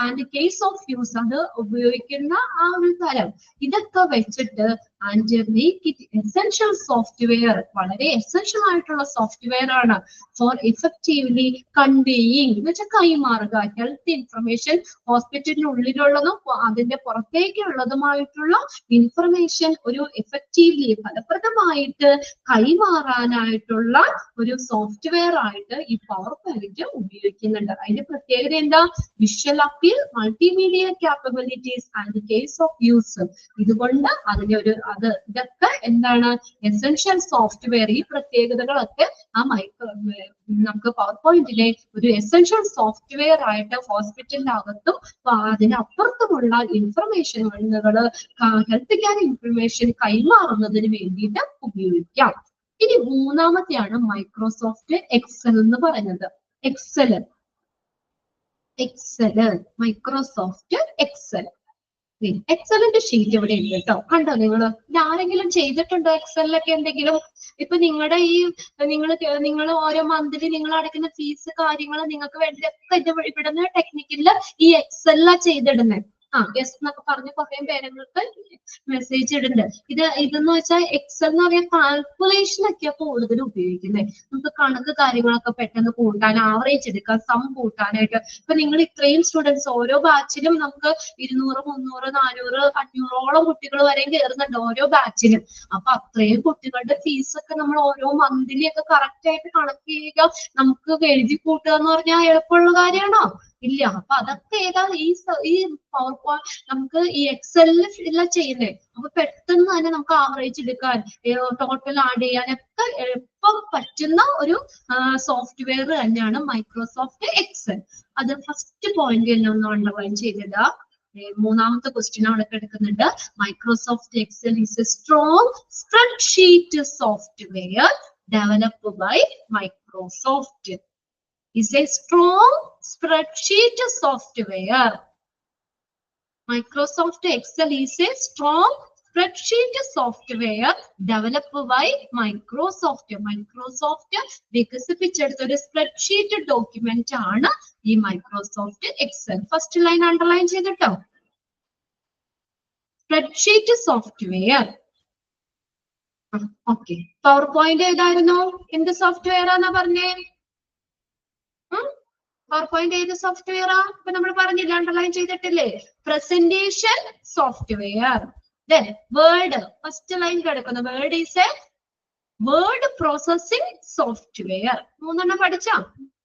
ആൻഡ് കേസ് ഓഫ് യൂസ്, അത് ഉപയോഗിക്കുന്ന ആ ഒരു തരം, ഇതൊക്കെ വെച്ചിട്ട് and make it essential software, വളരെ എസെൻഷ്യൽ ആയിട്ടുള്ള സോഫ്റ്റ്വെയർ ആണ് ഫോർ ഇഫക്റ്റീവ്ലി കൺവേയിങ് എന്ന് വെച്ചാൽ കൈമാറുക, ഹെൽത്ത് ഇൻഫർമേഷൻ, ഹോസ്പിറ്റലിനുള്ളിലുള്ളതും അതിന്റെ പുറത്തേക്കുള്ളതുമായിട്ടുള്ള ഇൻഫർമേഷൻ ഒരു എഫക്റ്റീവ്ലി ഫലപ്രദമായിട്ട് കൈമാറാനായിട്ടുള്ള ഒരു സോഫ്റ്റ്വെയർ ആയിട്ട് ഈ പവർ പോയിന്റ് ഉപയോഗിക്കുന്നുണ്ട്. അതിന്റെ പ്രത്യേകത എന്താ? Visual appeal, multimedia capabilities and case of use. ഇതുകൊണ്ട് അതിന്റെ ഒരു ഇതൊക്കെ എന്താണ്? Essential software. ഈ പ്രത്യേകതകളൊക്കെ നമുക്ക് പവർ പോയിന്റിലെ ഒരു എസെൻഷ്യൽ സോഫ്റ്റ്വെയർ ആയിട്ട് ഹോസ്പിറ്റലിനകത്തും അതിനപ്പുറത്തുമുള്ള ഇൻഫർമേഷനുകൾ, ഹെൽത്ത് കെയർ ഇൻഫർമേഷൻ കൈമാറുന്നതിന് വേണ്ടിയിട്ട് ഉപയോഗിക്കാം. ഇനി മൂന്നാമത്തെയാണ് മൈക്രോസോഫ്റ്റ് എക്സൽ എന്ന് പറയുന്നത്. Excel Microsoft Excel. എക്സലിന്റെ ഷീറ്റ് ഇവിടെ ഉണ്ട് കേട്ടോ, കണ്ടോ നിങ്ങള്? ഇത് ആരെങ്കിലും ചെയ്തിട്ടുണ്ടോ എക്സലിലൊക്കെ എന്തെങ്കിലും? ഇപ്പൊ നിങ്ങളുടെ നിങ്ങൾ ഓരോ മന്ത്ലി നിങ്ങൾ അടയ്ക്കുന്ന ഫീസ് കാര്യങ്ങൾ നിങ്ങൾക്ക് വേണ്ടിയൊക്കെ ഇത് ഇവിടുന്ന് ടെക്നിക്കലില് ഈ എക്സലിലാ ചെയ്തിടുന്നത്. യെസ് എന്നൊക്കെ പറഞ്ഞ് കുറെ പേരങ്ങൾക്ക് മെസ്സേജ് ഇടുന്നുണ്ട്. ഇതെന്ന് വെച്ചാൽ എക്സൽ എന്ന് പറയാൻ കാൽക്കുലേഷൻ ഒക്കെയാ കൂടുതൽ ഉപയോഗിക്കുന്നത്. നമുക്ക് കണക്ക് കാര്യങ്ങളൊക്കെ പെട്ടെന്ന് കൂട്ടാൻ, ആവറേജ് എടുക്കാൻ, സം കൂട്ടാനായിട്ട്. ഇപ്പൊ നിങ്ങൾ ഇത്രയും സ്റ്റുഡൻസ് ഓരോ ബാച്ചിലും നമുക്ക് 200, 300, 400, 500ഓളം കുട്ടികൾ വരെയും കയറുന്നുണ്ട് ഓരോ ബാച്ചിലും. അപ്പൊ അത്രയും കുട്ടികളുടെ ഫീസ് ഒക്കെ നമ്മൾ ഓരോ മന്ത്ലി ഒക്കെ കറക്റ്റ് ആയിട്ട് കണക്ക് ചെയ്യുക, നമുക്ക് എഴുതി കൂട്ടുക എന്ന് പറഞ്ഞാൽ എളുപ്പമുള്ള കാര്യമാണോ? ഇല്ല. അപ്പൊ അതൊക്കെ ഏതാ ഈ പവർ പോയിന്റ് നമുക്ക് ഈ എക്സലിൽ എല്ലാം ചെയ്യുന്നേ. അപ്പൊ പെട്ടെന്ന് തന്നെ നമുക്ക് ആവറേജ് എടുക്കാൻ, ടോട്ടൽ ആഡ് ചെയ്യാനൊക്കെ എളുപ്പം പറ്റുന്ന ഒരു സോഫ്റ്റ്വെയർ തന്നെയാണ് മൈക്രോസോഫ്റ്റ് എക്സൽ. അത് ഫസ്റ്റ് പോയിന്റ് തന്നെ ഒന്ന് അണ്ടർലൈൻ ചെയ്തിടാം. മൂന്നാമത്തെ ക്വസ്റ്റ്യൻ അവിടെ എടുക്കുന്നുണ്ട്. Microsoft Excel is a strong spreadsheet software developed by Microsoft. Is a strong spreadsheet software. Microsoft Excel is a strong spreadsheet software developed by Microsoft. Microsoft വികസിപ്പിച്ചെടുത്ത ഒരു സ്പ്രെഡ്ഷീറ്റ് ഡോക്യുമെന്റ് ആണ് ഈ Microsoft Excel. First line underline ചെയ്തിട്ടോ. Spreadsheet software. Okay, PowerPoint ഏതായിരുന്നു? എന്ത് സോഫ്റ്റ്വെയർ ആണെന്നാ പറഞ്ഞേ? പവർ പോയിന്റ് ഏത് സോഫ്റ്റ്വെയറാ? ഇപ്പൊ നമ്മൾ പറഞ്ഞില്ല, അണ്ടർലൈൻ ചെയ്തിട്ടില്ലേ? Presentation software. Then Word, first line കിടക്കുന്നു. Word is a word processing software. മൂന്നെണ്ണം പഠിച്ചാ?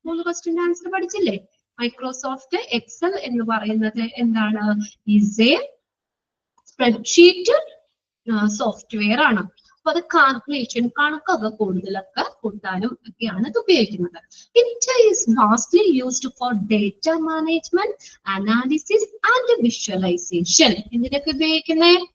3 ക്വസ്റ്റ്യൻ ആൻസർ പഠിച്ചില്ലേ? മൈക്രോസോഫ്റ്റ് എക്സൽ എന്ന് പറയുന്നത് എന്താണ്? ഈസ് എ സ്പ്രെഡ്ഷീറ്റ് സോഫ്റ്റ്വെയർ ആണ്. ഫോർ ദ കാൽക്കുലേഷൻ, കണക്കൊക്കെ കൂടുതലൊക്കെ കൂട്ടാനും ഒക്കെയാണ് ഇത് ഉപയോഗിക്കുന്നത്. It is vastly used for data management, analysis and visualization. എന്തിനൊക്കെ ഉപയോഗിക്കുന്നത്?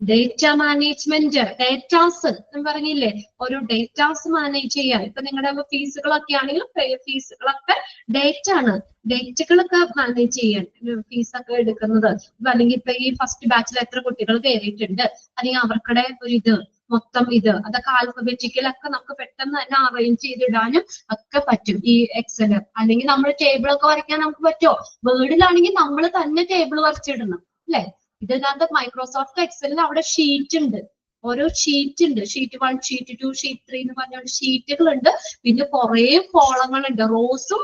ഡേറ്റ മാനേജ്മെന്റ്, ഡേറ്റാസ് എന്ന് പറഞ്ഞില്ലേ, ഒരു ഡേറ്റാസ് മാനേജ് ചെയ്യാൻ. ഇപ്പൊ നിങ്ങളുടെ ഫീസുകളൊക്കെ ആണെങ്കിലും ഫീസുകളൊക്കെ ഡേറ്റ ആണ്, ഡേറ്റകളൊക്കെ മാനേജ് ചെയ്യാൻ ഫീസൊക്കെ എടുക്കുന്നത്. അല്ലെങ്കിൽ ഇപ്പൊ ഈ ഫസ്റ്റ് ബാച്ചിൽ എത്ര കുട്ടികൾ കയറിയിട്ടുണ്ട്, അല്ലെങ്കിൽ അവർക്കടെ ഒരു ഇത് മൊത്തം ഇത് അതൊക്കെ ആൽഫബറ്റിക്കലൊക്കെ നമുക്ക് പെട്ടെന്ന് തന്നെ അറേഞ്ച് ചെയ്തിടാനും ഒക്കെ പറ്റും ഈ എക്സല്. അല്ലെങ്കിൽ നമ്മൾ ടേബിളൊക്കെ വരയ്ക്കാൻ നമുക്ക് പറ്റുമോ? വേർഡിലാണെങ്കിൽ നമ്മൾ തന്നെ ടേബിൾ വരച്ചിടണം അല്ലെ? ഇതിനകത്ത് മൈക്രോസോഫ്റ്റ് എക്സലിൽ അവിടെ ഷീറ്റ് ഉണ്ട്, ഓരോ ഷീറ്റ് ഉണ്ട്, ഷീറ്റ് 1, ഷീറ്റ് 2, ഷീറ്റ് 3 എന്ന് പറഞ്ഞ ഷീറ്റുകളുണ്ട്. പിന്നെ കുറെ കോളങ്ങളുണ്ട്, റോസും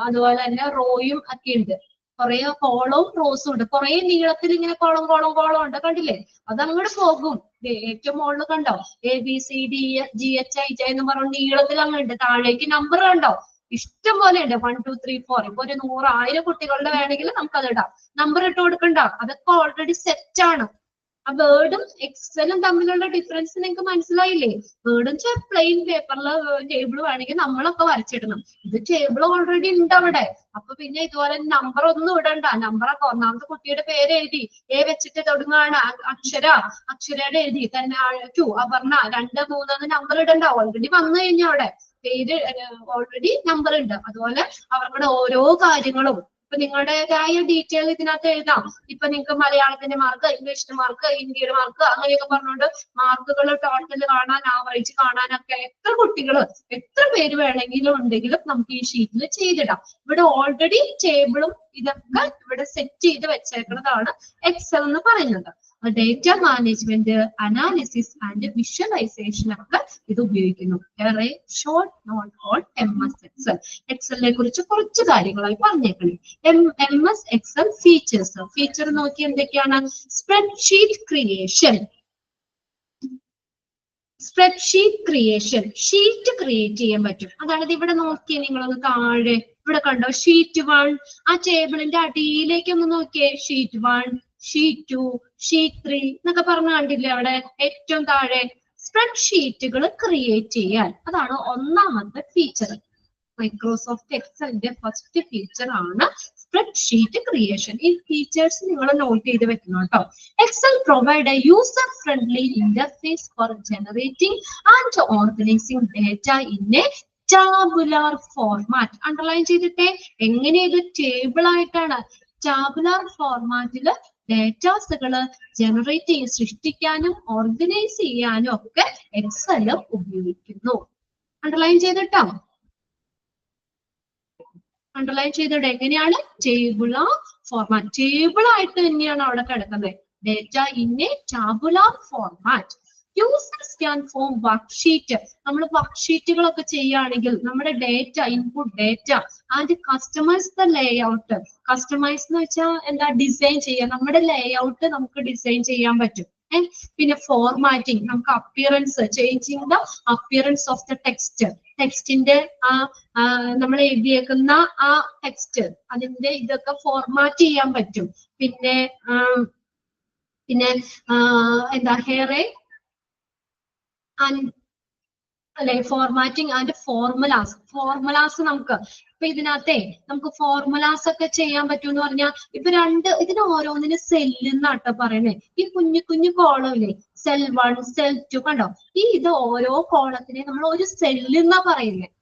അതുപോലെ തന്നെ റോയും ഒക്കെ ഉണ്ട്. കുറെ കോളവും റോസും ഉണ്ട്, കുറെ നീളത്തിൽ ഇങ്ങനെ കോളം ഉണ്ട്, കണ്ടില്ലേ? അതങ്ങോട്ട് പോകും. ഏറ്റവും മുകളിൽ കണ്ടോ ABCDEFGHIJ എന്ന് പറഞ്ഞ നീളത്തിൽ അങ്ങ് ഉണ്ട്. താഴേക്ക് നമ്പർ കണ്ടോ? ഇഷ്ടം പോലെ ഉണ്ട്, 1 2 3 4. ഇപ്പൊ ഒരു 100 1000 കുട്ടികളുടെ വേണമെങ്കിൽ നമുക്ക് അത് ഇടാം. നമ്പർ ഇട്ട് കൊടുക്കണ്ട, അതൊക്കെ ഓൾറെഡി സെറ്റ് ആണ്. ആ വേർഡും എക്സലും തമ്മിലുള്ള ഡിഫറൻസ് നിങ്ങൾക്ക് മനസ്സിലായില്ലേ? വേർഡും പ്ലെയിൻ പേപ്പറിൽ ടേബിൾ വേണമെങ്കിൽ നമ്മളൊക്കെ വരച്ചിടണം. ഇത് ടേബിൾ ഓൾറെഡി ഉണ്ട് അവിടെ. അപ്പൊ പിന്നെ ഇതുപോലെ നമ്പർ ഒന്നും ഇടണ്ട. നമ്പറൊക്കെ ഒന്നാമത്തെ കുട്ടിയുടെ പേര് എഴുതി, A വെച്ചിട്ട് തുടങ്ങുകയാണ്, അക്ഷരയുടെ എഴുതി തന്നെ 2 അപർണ 2 3 നമ്പർ ഇടണ്ട. ഓൾറെഡി വന്നു കഴിഞ്ഞാൽ അവിടെ പേര് ഓൾറെഡി നമ്പർ ഉണ്ട്. അതുപോലെ അവരുടെ ഓരോ കാര്യങ്ങളും ഇപ്പൊ നിങ്ങളുടേതായ ഡീറ്റെയിൽ ഇതിനകത്ത് എഴുതാം. ഇപ്പൊ നിങ്ങൾക്ക് മലയാളത്തിന്റെ മാർക്ക്, ഇംഗ്ലീഷിന്റെ മാർക്ക്, ഹിന്ദിയുടെ മാർക്ക് അങ്ങനെയൊക്കെ പറഞ്ഞുകൊണ്ട് മാർക്കുകൾ ടോട്ടൽ കാണാൻ, ആവറേജ് കാണാനൊക്കെ എത്ര കുട്ടികൾ എത്ര പേര് വേണമെങ്കിലും ഉണ്ടെങ്കിലും നമുക്ക് ഈ ഷീറ്റിൽ ചെയ്തിടാം. ഇവിടെ ഓൾറെഡി ടേബിളും ഇതൊക്കെ ഇവിടെ സെറ്റ് ചെയ്ത് വെച്ചേക്കുന്നതാണ് എക്സൽ എന്ന് പറയുന്നത്. Data management, analysis and visualisation ഒക്കെ ഇത് ഉപയോഗിക്കുന്നു. വേറെ short note on MS Excel. എക്സലിനെ കുറിച്ച് കുറച്ച് കാര്യങ്ങളായി പറഞ്ഞേക്കണേ. MS Excel features. ഫീച്ചർ നോക്കി എന്തൊക്കെയാണ്? Spreadsheet creation. Spreadsheet creation, sheet create ചെയ്യാൻ പറ്റും. അതായത് ഇവിടെ നോക്കിയേ, നിങ്ങളൊന്ന് താഴെ ഇവിടെ കണ്ടോ ഷീറ്റ് 1. ആ ടേബിളിന്റെ അടിയിലേക്ക് ഒന്ന് നോക്കിയേ, ഷീറ്റ് 1, ഷീറ്റ് 2, ഷീറ്റ് 3 എന്നൊക്കെ പറഞ്ഞ കണ്ടില്ലേ അവിടെ ഏറ്റവും താഴെ? സ്പ്രെഡ്ഷീറ്റുകൾ ക്രിയേറ്റ് ചെയ്യാൻ, അതാണ് ഒന്നാമത്തെ ഫീച്ചർ. മൈക്രോസോഫ്റ്റ് എക്സലിന്റെ ഫസ്റ്റ് ഫീച്ചർ ആണ് സ്പ്രെഡ്ഷീറ്റ് ക്രിയേഷൻ. ഈ ഫീച്ചേഴ്സ് നിങ്ങൾ നോട്ട് ചെയ്ത് വെക്കണം കേട്ടോ. Excel provide a user friendly interface for generating and organising data in a tabular format. Underline ചെയ്തിട്ടേ, എങ്ങനെ ഇത് ടേബിൾ ആയിട്ടാണ് ടാബുലാർ ഫോർമാറ്റില് ഡേറ്റാസുകള് ജനറേറ്റ് ചെയ്ത് സൃഷ്ടിക്കാനും ഓർഗനൈസ് ചെയ്യാനും ഒക്കെ എക്സൽ ഉപയോഗിക്കുന്നു. അണ്ടർലൈൻ ചെയ്തിട്ടോ? അണ്ടർലൈൻ ചെയ്തിട്ട് എങ്ങനെയാണ്? ടേബുലാർ ഫോർമാറ്റ്, ടേബിൾ ആയിട്ട് തന്നെയാണ് അവിടെ കിടക്കുന്നത്. Data in a tabular format. Users can form worksheet. നമ്മൾ വർക്ക്ഷീറ്റുകളൊക്കെ ചെയ്യുകയാണെങ്കിൽ നമ്മുടെ data, input data and customise the Leh out. Customise എന്ന് വെച്ചാൽ എന്താ? ഡിസൈൻ ചെയ്യാം. നമ്മുടെ ലേ ഔട്ട് നമുക്ക് ഡിസൈൻ ചെയ്യാൻ പറ്റും. പിന്നെ ഫോർമാറ്റിംഗ്, നമുക്ക് appearance, changing the appearance of the text. ടെക്സ്റ്റിന്റെ നമ്മൾ എഴുതിയേക്കുന്ന ആ ടെക്സ്റ്റ്, അതിന്റെ ഇതൊക്കെ ഫോർമാറ്റ് ചെയ്യാൻ പറ്റും. പിന്നെ എന്താ? ഹെയർ അല്ലെ, ഫോർമാറ്റിംഗ് ആൻഡ് ഫോർമുലാസ്. ഫോർമുലാസ് നമുക്ക് ഇപ്പൊ ഇതിനകത്തെ നമുക്ക് ഫോർമുലാസ് ഒക്കെ ചെയ്യാൻ പറ്റും എന്ന് പറഞ്ഞാൽ, ഇപ്പൊ ഇതിന് ഓരോന്നിന് സെല്ല് എന്നാട്ടോ പറയണേ. ഈ കുഞ്ഞു കുഞ്ഞു കോളം ഇല്ലേ, സെൽ 1, സെൽ 2 കണ്ടോ? ഇത് ഓരോ കോളത്തിനെ നമ്മൾ ഒരു സെല്ല് എന്നാ പറയുന്നത്.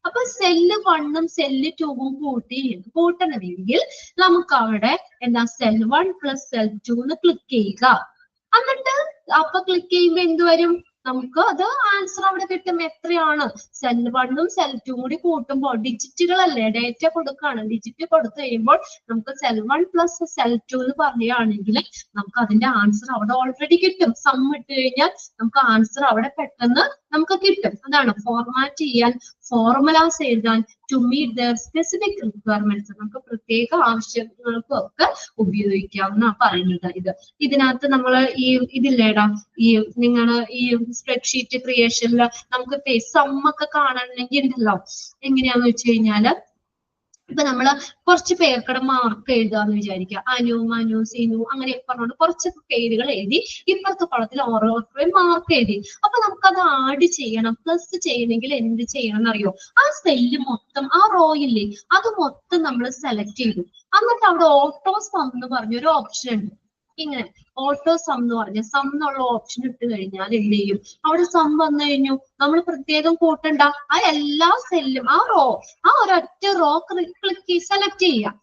അപ്പൊ സെല്ല് 1ഉം സെല്ല് 2ഉം കൂട്ടണമെങ്കിൽ നമുക്ക് അവിടെ എന്താ? സെൽ 1 + സെൽ 2 എന്ന് ക്ലിക്ക് ചെയ്യുക. എന്നിട്ട് അപ്പൊ ക്ലിക്ക് ചെയ്യുമ്പോ എന്ത് വരും? നമുക്ക് അത് ആൻസർ അവിടെ കിട്ടും. എത്രയാണ്? സെൽ 1ഉം സെൽ 2ഉം കൂടി കൂട്ടുമ്പോൾ ഡിജിറ്റുകളല്ലേ, ഡേറ്റ കൊടുക്കുകയാണ്. ഡിജിറ്റ് കൊടുത്തു കഴിയുമ്പോൾ നമുക്ക് സെൽ 1 + സെൽ 2 എന്ന് പറയുകയാണെങ്കിൽ നമുക്ക് അതിന്റെ ആൻസർ അവിടെ ഓൾറെഡി കിട്ടും. സം ഇട്ട് കഴിഞ്ഞാൽ നമുക്ക് ആൻസർ അവിടെ പെട്ടെന്ന് നമുക്ക് കിട്ടും. അതാണ് ഫോർമാറ്റ് ചെയ്യാൻ, ഫോർമുലാസ് എഴുതാൻ, to meet their specific requirements, നമുക്ക് പ്രത്യേക ആവശ്യങ്ങൾക്കും ഒക്കെ ഉപയോഗിക്കാവുന്ന പറയുന്നത്. ഇതിനകത്ത് നമ്മൾ ഇതില്ലേടാ, നിങ്ങൾ ഈ സ്പ്രെഡ്ഷീറ്റ് ക്രിയേഷനിൽ നമുക്ക് സമ്മൊക്കെ കാണണമെങ്കിൽ ഉണ്ടല്ലോ, എങ്ങനെയാന്ന് വെച്ച് കഴിഞ്ഞാല് ഇപ്പൊ നമ്മള് കുറച്ച് പേർക്കടെ മാർക്ക് എഴുതാന്ന് വിചാരിക്കുക. അനു, മനു, സിനു അങ്ങനെയൊക്കെ പറഞ്ഞുകൊണ്ട് കുറച്ച് പേരുകൾ എഴുതി ഇപ്പുറത്തെ കുളത്തിൽ ഓരോരുത്തരെയും മാർക്ക് എഴുതി. അപ്പൊ നമുക്കത് ആഡ് ചെയ്യണം. പ്ലസ് ചെയ്യണമെങ്കിൽ എന്ത് ചെയ്യണം എന്നറിയോ? ആ സെല്ല് മൊത്തം, ആ റോ ഇല്ലേ, അത് മൊത്തം നമ്മൾ സെലക്ട് ചെയ്തു. എന്നിട്ട് അവിടെ ഓട്ടോ സം എന്ന് പറഞ്ഞൊരു ഓപ്ഷൻ ഉണ്ട്. ഇങ്ങനെ ഓട്ടോ സം എന്ന് പറഞ്ഞ സം എന്നുള്ള ഓപ്ഷൻ ഇട്ട് കഴിഞ്ഞാൽ എന്ത് ചെയ്യും? അവിടെ സം വന്നു കഴിഞ്ഞു. നമ്മൾ പ്രത്യേകം കൂട്ടണ്ട. ആ എല്ലാ സെല്ലും ആ റോ, ആ ഒരൊറ്റ റോ ക്ലിക്ക് സെലക്ട് ചെയ്യാം.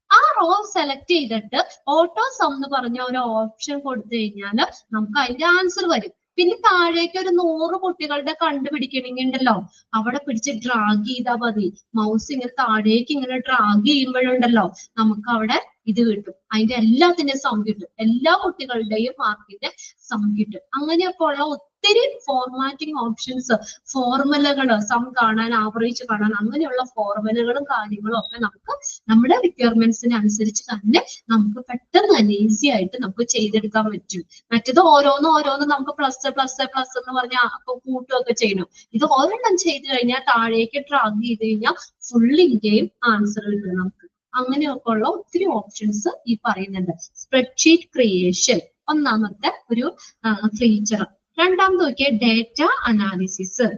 ആ റോ സെലക്ട് ചെയ്തിട്ട് ഓട്ടോ സം എന്ന് പറഞ്ഞ ഒരു ഓപ്ഷൻ കൊടുത്തു കഴിഞ്ഞാൽ നമുക്ക് അതിന്റെ ആൻസർ വരും. പിന്നെ താഴേക്ക് ഒരു 100 കുട്ടികളുടെ കണ്ടുപിടിക്കണമെങ്കിൽ ഉണ്ടല്ലോ, അവിടെ പിടിച്ച് ഡ്രാഗ് ചെയ്താൽ മതി. മൗസ് ഇങ്ങനെ താഴേക്ക് ഇങ്ങനെ ഡ്രാഗ് ചെയ്യുമ്പോഴുണ്ടല്ലോ നമുക്ക് അവിടെ ഇത് കിട്ടും. അതിന്റെ എല്ലാത്തിന്റെയും സം കിട്ടും. എല്ലാ കുട്ടികളുടെയും മാർക്കിന്റെ സം കിട്ടും. അങ്ങനെയൊക്കെ ഉള്ള ഒത്തിരി ഫോർമാറ്റിംഗ് ഓപ്ഷൻസ്, ഫോർമുലകള്, സം കാണാൻ, ആവറേജ് കാണാൻ, അങ്ങനെയുള്ള ഫോർമുലകളും കാര്യങ്ങളും ഒക്കെ നമുക്ക് നമ്മുടെ റിക്വയർമെന്റ്സിന് അനുസരിച്ച് തന്നെ നമുക്ക് പെട്ടെന്ന് തന്നെ ഈസി ആയിട്ട് നമുക്ക് ചെയ്തെടുക്കാൻ പറ്റും. മറ്റേത് ഓരോന്നും നമുക്ക് പ്ലസ് പ്ലസ് പ്ലസ് എന്ന് പറഞ്ഞാൽ കൂട്ടുകയൊക്കെ ചെയ്യണം. ഇത് ഒരെണ്ണം ചെയ്ത് കഴിഞ്ഞാൽ താഴേക്ക് ഡ്രാഗ് ചെയ്ത് കഴിഞ്ഞാൽ ഫുള്ളിന്റെയും ആൻസർ കിട്ടും നമുക്ക്. അങ്ങനെയൊക്കെ ഉള്ള ഒത്തിരി ഓപ്ഷൻസ് ഈ പറയുന്നുണ്ട്. സ്പ്രെഡ്ഷീറ്റ് ക്രിയേഷൻ ഒന്നാമത്തെ ഒരു ഫീച്ചർ. രണ്ടാമത് നോക്കിയ data analysis.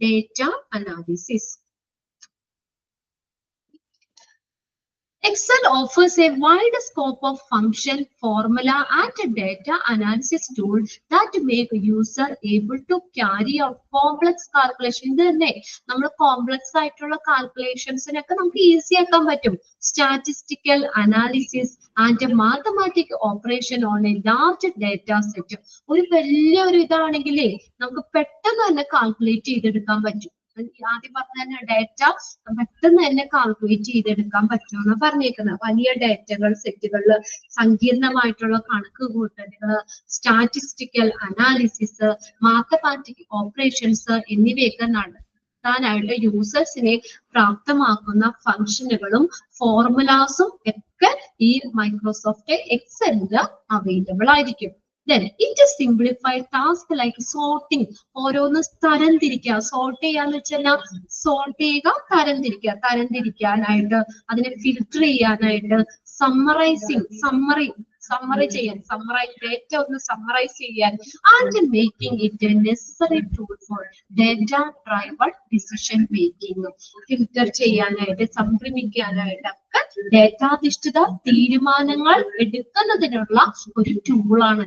Data analysis. Excel offers a wide scope of function, formula, and data analysis tools that make user able to carry out complex calculation. ഇത് തന്നെ നമ്മൾ കോംപ്ലക്സ് ആയിട്ടുള്ള കാൽക്കുലേഷൻസിനൊക്കെ നമുക്ക് ഈസി ആക്കാൻ പറ്റും. Statistical analysis and mathematic operation on A large data set. ഒരു വലിയൊരു ഇതാണെങ്കിലേ നമുക്ക് പെട്ടെന്ന് തന്നെ കാൽക്കുലേറ്റ് ചെയ്തെടുക്കാൻ പറ്റും. ആദ്യം പറഞ്ഞ തന്നെ ഡേറ്റ പെട്ടെന്ന് തന്നെ കാൽക്കുലേറ്റ് ചെയ്തെടുക്കാൻ പറ്റുമെന്ന് പറഞ്ഞേക്കുന്നത്. വലിയ ഡേറ്റകൾ സെറ്റുകളിൽ സങ്കീർണമായിട്ടുള്ള കണക്ക് കൂട്ടലുകള്, സ്റ്റാറ്റിസ്റ്റിക്കൽ അനാലിസിസ്, മാത്തമാറ്റിക് ഓപ്പറേഷൻസ് എന്നിവയൊക്കെ നടത്താനായിട്ട് യൂസേഴ്സിനെ പ്രാപ്തമാക്കുന്ന ഫംഗ്ഷനുകളും ഫോർമുലാസും ഒക്കെ ഈ മൈക്രോസോഫ്റ്റ് എക്സലില് അവൈലബിൾ ആയിരിക്കും. Then it is simplified task like sorting. ഓരോന്ന് തരംതിരിക്കുക. സോർട്ട് ചെയ്യാന്ന് വെച്ചാൽ സോർട്ട് ചെയ്യുക, തരംതിരിക്കാനായിട്ട്, അതിനെ ഫിൽട്ടർ ചെയ്യാനായിട്ട്, സമ്മറൈസിങ്, സമ്മറി ചെയ്യാൻ, ഡേറ്റ ഒന്ന് സമ്മറൈസ് ചെയ്യാൻ, and making it A necessary tool for data driven decision making. Filter ചെയ്യാനായിട്ട്, സംക്രമിക്കാനായിട്ട് ഒക്കെ ഡേറ്റാധിഷ്ഠിത തീരുമാനങ്ങൾ എടുക്കുന്നതിനുള്ള ഒരു ടൂളാണ്.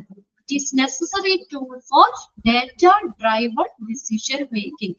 It is necessary tool for data driven decision making.